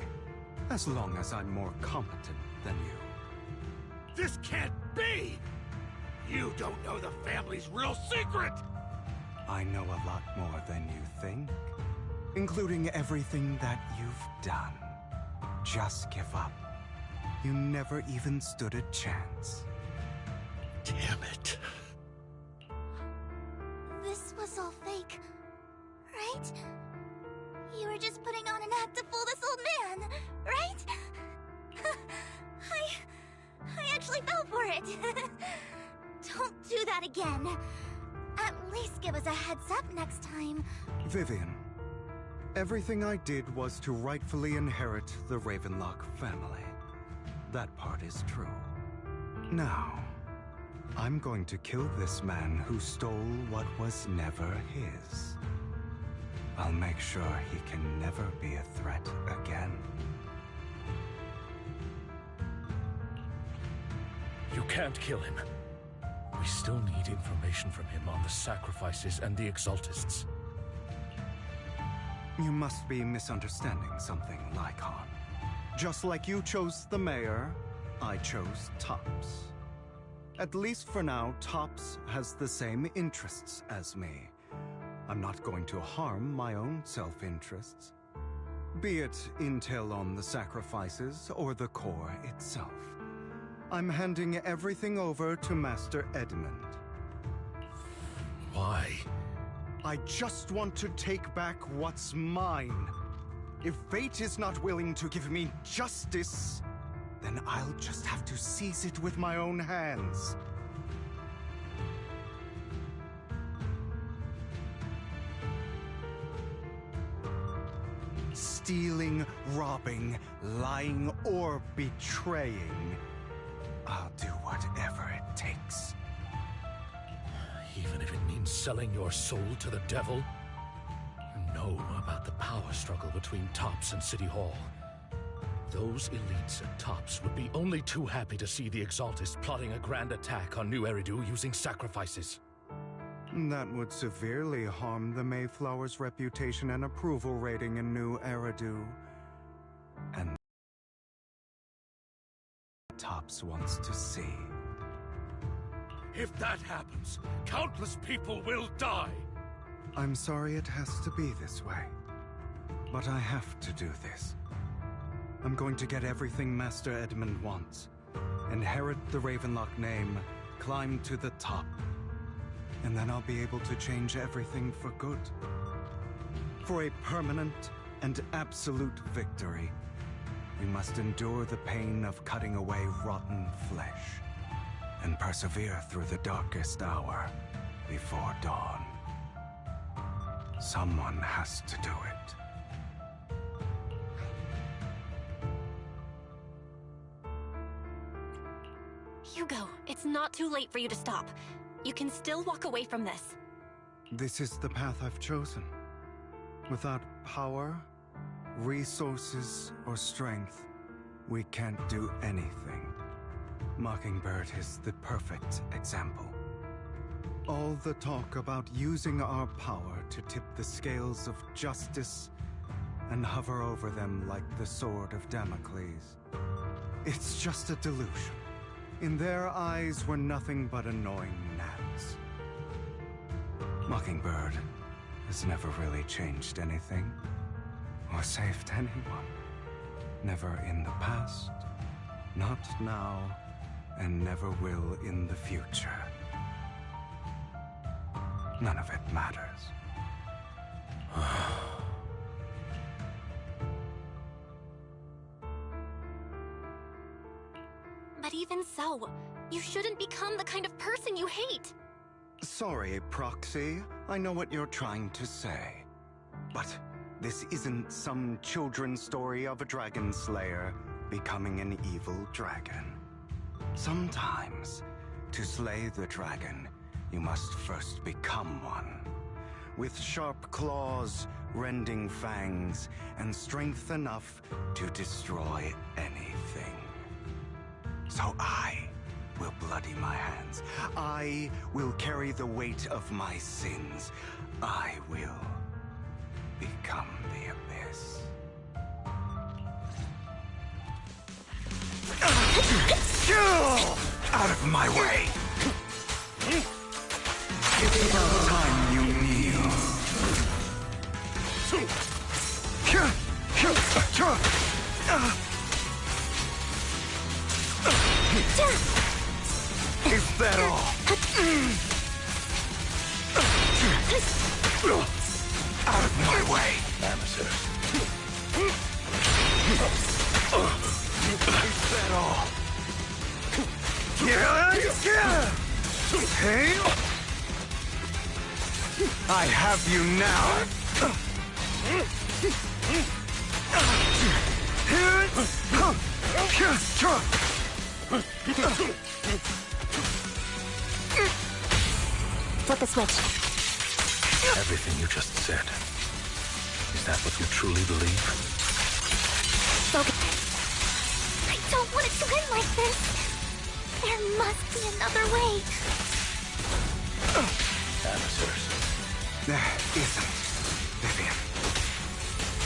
as long as I'm more competent than you. This can't be! You don't know the family's real secret! I know a lot more than you think. including everything that you've done. Just give up. You never even stood a chance. Damn it. This was all fake, right? You were just putting on an act to fool this old man, right? I actually fell for it. Don't do that again. At least give us a heads up next time. Vivian, everything I did was to rightfully inherit the Ravenlock family. That part is true. Now, I'm going to kill this man who stole what was never his. I'll make sure he can never be a threat again. You can't kill him. We still need information from him on the sacrifices and the Exaltists. You must be misunderstanding something, Lycaon. Just like you chose the mayor, I chose Tops. At least for now, Tops has the same interests as me. I'm not going to harm my own self-interests. Be it intel on the sacrifices or the core itself. I'm handing everything over to Master Edmund. Why? I just want to take back what's mine. If fate is not willing to give me justice, then I'll just have to seize it with my own hands. Stealing, robbing, lying, or betraying, I'll do whatever it takes. Even if it means selling your soul to the devil? You know about the power struggle between Tops and City Hall. Those elites at Tops would be only too happy to see the Exaltists plotting a grand attack on New Eridu using sacrifices. That would severely harm the Mayflower's reputation and approval rating in New Eridu. And Tops wants to see. If that happens, countless people will die! I'm sorry it has to be this way, but I have to do this. I'm going to get everything Master Edmund wants. Inherit the Ravenlock name, climb to the top, and then I'll be able to change everything for good. For a permanent and absolute victory, we must endure the pain of cutting away rotten flesh, and persevere through the darkest hour before dawn. Someone has to do it. Hugo, it's not too late for you to stop. You can still walk away from this. This is the path I've chosen. Without power, resources, or strength, we can't do anything. Mockingbird is the perfect example. All the talk about using our power to tip the scales of justice and hover over them like the sword of Damocles. It's just a delusion. In their eyes, we're nothing but annoying gnats. Mockingbird has never really changed anything, or saved anyone. Never in the past, not now, and never will in the future. None of it matters. But even so, you shouldn't become the kind of person you hate. Sorry, Proxy. I know what you're trying to say. But this isn't some children's story of a dragon slayer becoming an evil dragon. Sometimes, to slay the dragon, you must first become one. With sharp claws, rending fangs, and strength enough to destroy anything. So I will bloody my hands. I will carry the weight of my sins. I will become the Abyss. Out of my way! It's about time you kneel. Amateurs. Is that all? Hey! I have you now! Flip the switch. Everything you just said. Is that what you truly believe? Okay. I don't want it to end like this. There must be another way. Amateurs. There isn't, Vivian.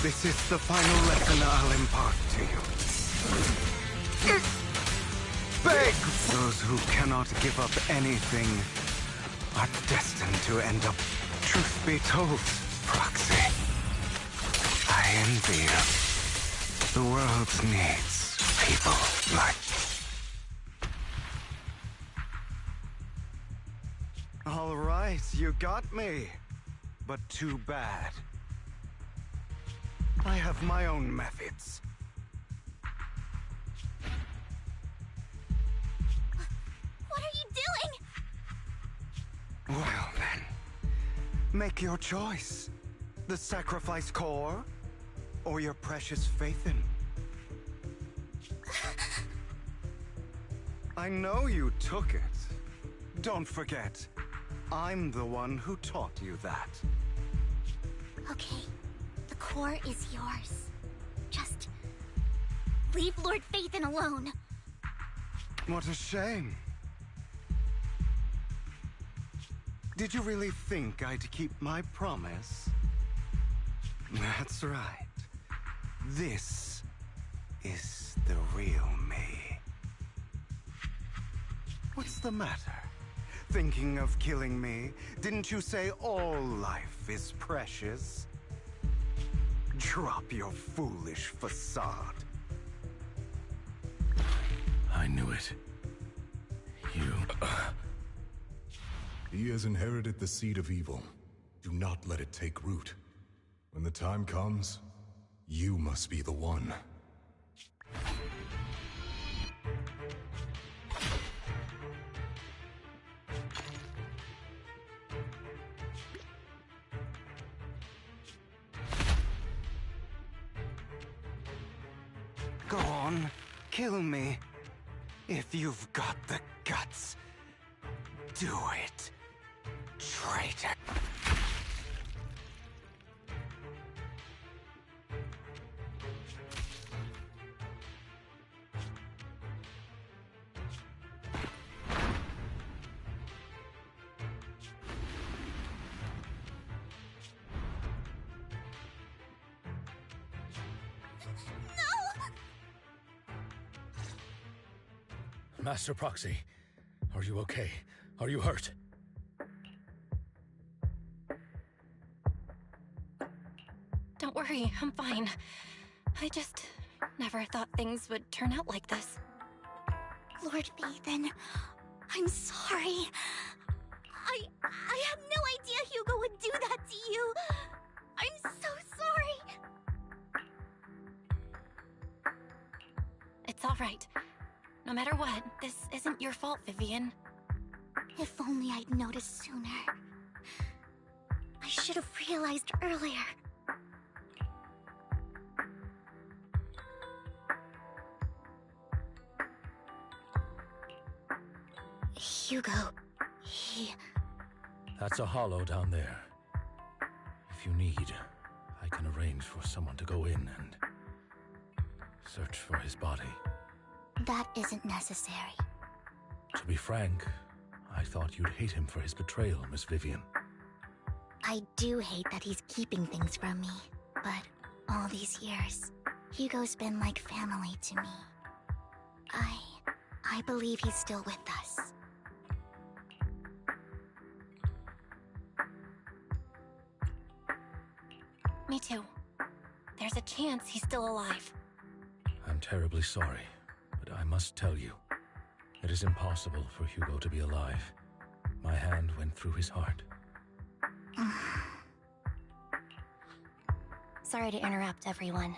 This is the final lesson I'll impart to you. Beg! Those who cannot give up anything are destined to end up, truth be told, Proxy. I envy you. The world needs people like... All right, you got me. But too bad. I have my own methods. What are you doing? Well then, make your choice. The Sacrifice Core, or your precious Phaethon. I know you took it. Don't forget, I'm the one who taught you that. Okay, the core is yours. Just leave Lord Phaethon alone. What a shame. Did you really think I'd keep my promise? That's right. This is the real me. What's the matter? Thinking of killing me? Didn't you say all life is precious? Drop your foolish facade. I knew it. You... He has inherited the seed of evil. Do not let it take root. When the time comes, you must be the one. Go on, kill me. If you've got the guts, do it, traitor. Master Proxy, are you okay? Are you hurt? Don't worry, I'm fine. I just never thought things would turn out like this. Lord Phaethon, I'm sorry. I had no idea Hugo would do that to you. I'm so sorry. It's all right. No matter what, this isn't your fault, Vivian. If only I'd noticed sooner. I should have realized earlier. Hugo, he... That's a hollow down there. If you need, I can arrange for someone to go in and search for his body. That isn't necessary. To be frank, I thought you'd hate him for his betrayal, Miss Vivian. I do hate that he's keeping things from me, but all these years, Hugo's been like family to me. I believe he's still with us. Me too. There's a chance he's still alive. I'm terribly sorry, but I must tell you, it is impossible for Hugo to be alive. My hand went through his heart. sorry to interrupt everyone,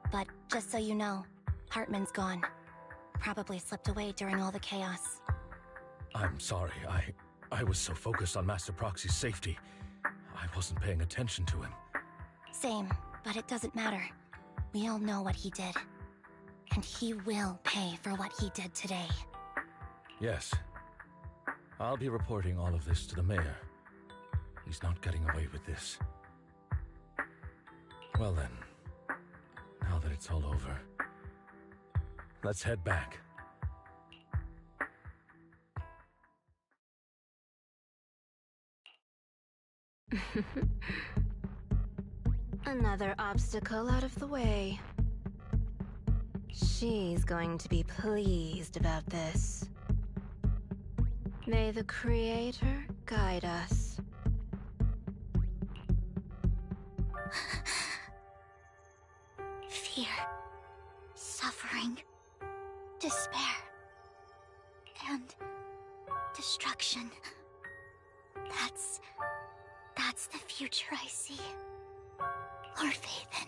but just so you know, Hartman's gone. Probably slipped away during all the chaos. I'm sorry. I was so focused on Master Proxy's safety. I wasn't paying attention to him. Same, but it doesn't matter. We all know what he did. And he will pay for what he did today. Yes. I'll be reporting all of this to the mayor. He's not getting away with this. Well then, now that it's all over, let's head back. Another obstacle out of the way. She's going to be pleased about this. May the Creator guide us. Fear, suffering, despair, and destruction. That's the future I see. Lord Phaethon.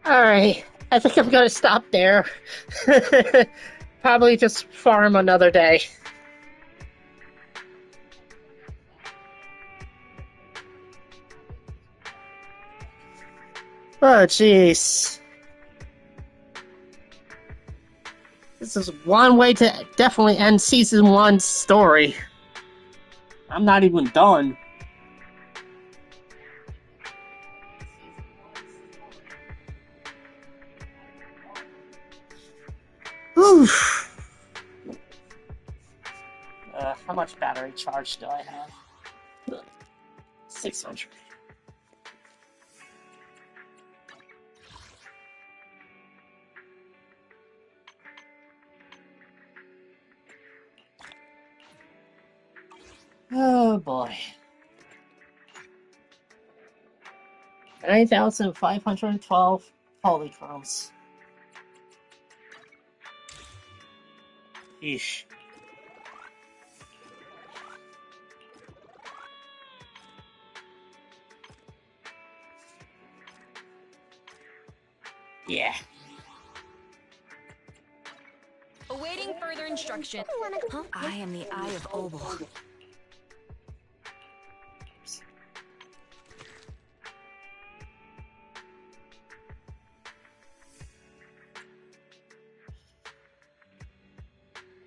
Alright, I think I'm gonna stop there. Probably just farm another day. Oh, jeez. This is one way to definitely end Season 1's story. I'm not even done. Oof. How much battery charge do I have? 600. boy. 9,512 polychromes. Yeesh. Yeah. Awaiting further instruction. I am the Eye of Obel.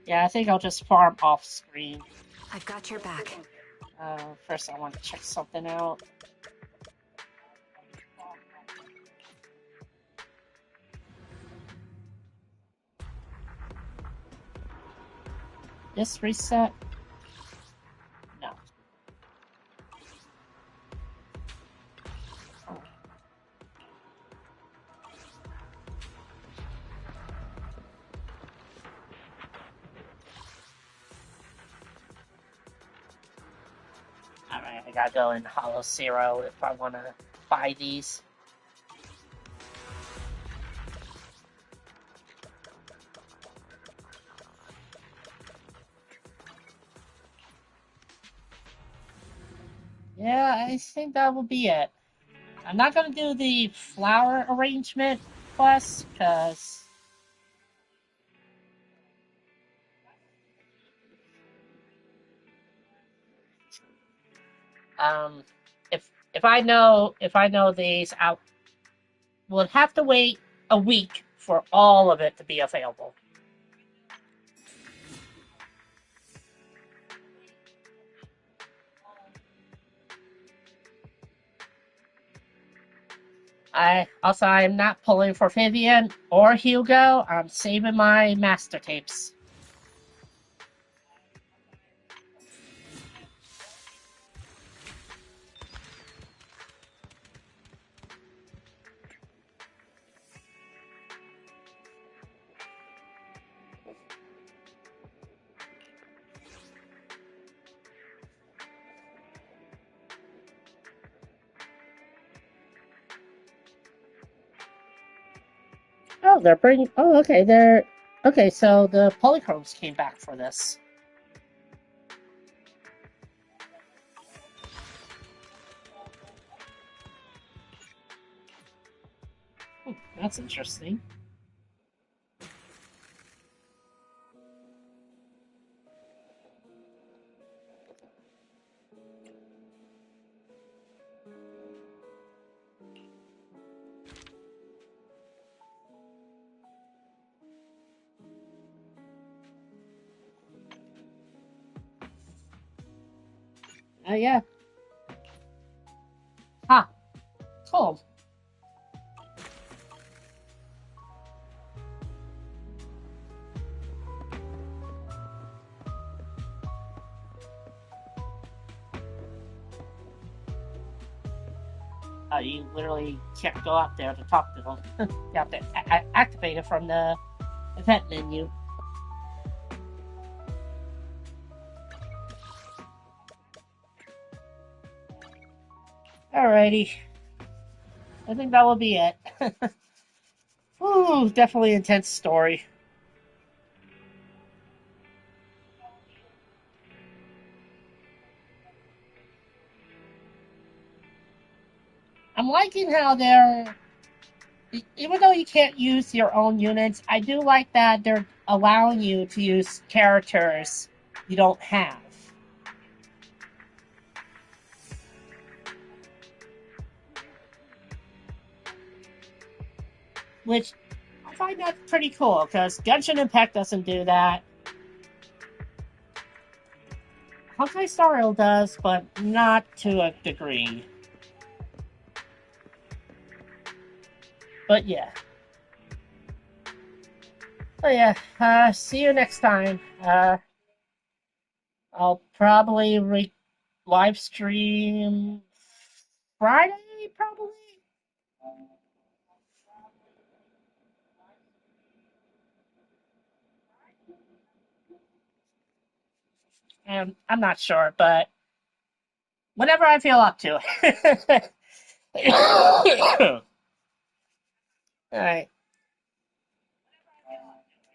Yeah, I think I'll just farm off screen. I've got your back. First I want to check something out. This reset? No. Oh. Alright, I gotta go in Hollow Zero if I want to buy these. Yeah, I think that will be it. I'm not gonna do the flower arrangement quest, because if I know these, I will have to wait a week for all of it to be available. I'm not pulling for Vivian or Hugo. I'm saving my master tapes. Oh, they're bringing. Oh, okay. Okay. So the polychromes came back for this. That's interesting. Yeah. Huh. Cool. You literally can't go out there to talk to them. You have to activate it from the event menu. Alrighty. I think that will be it. Ooh, definitely intense story. I'm liking how they're, even though you can't use your own units, I do like that they're allowing you to use characters you don't have. Which I find that pretty cool, because Genshin Impact doesn't do that. Honkai Star Rail does, but not to a degree. But yeah. So yeah, see you next time. I'll probably live stream Friday, probably? And I'm not sure, but whenever I feel up to it. Alright.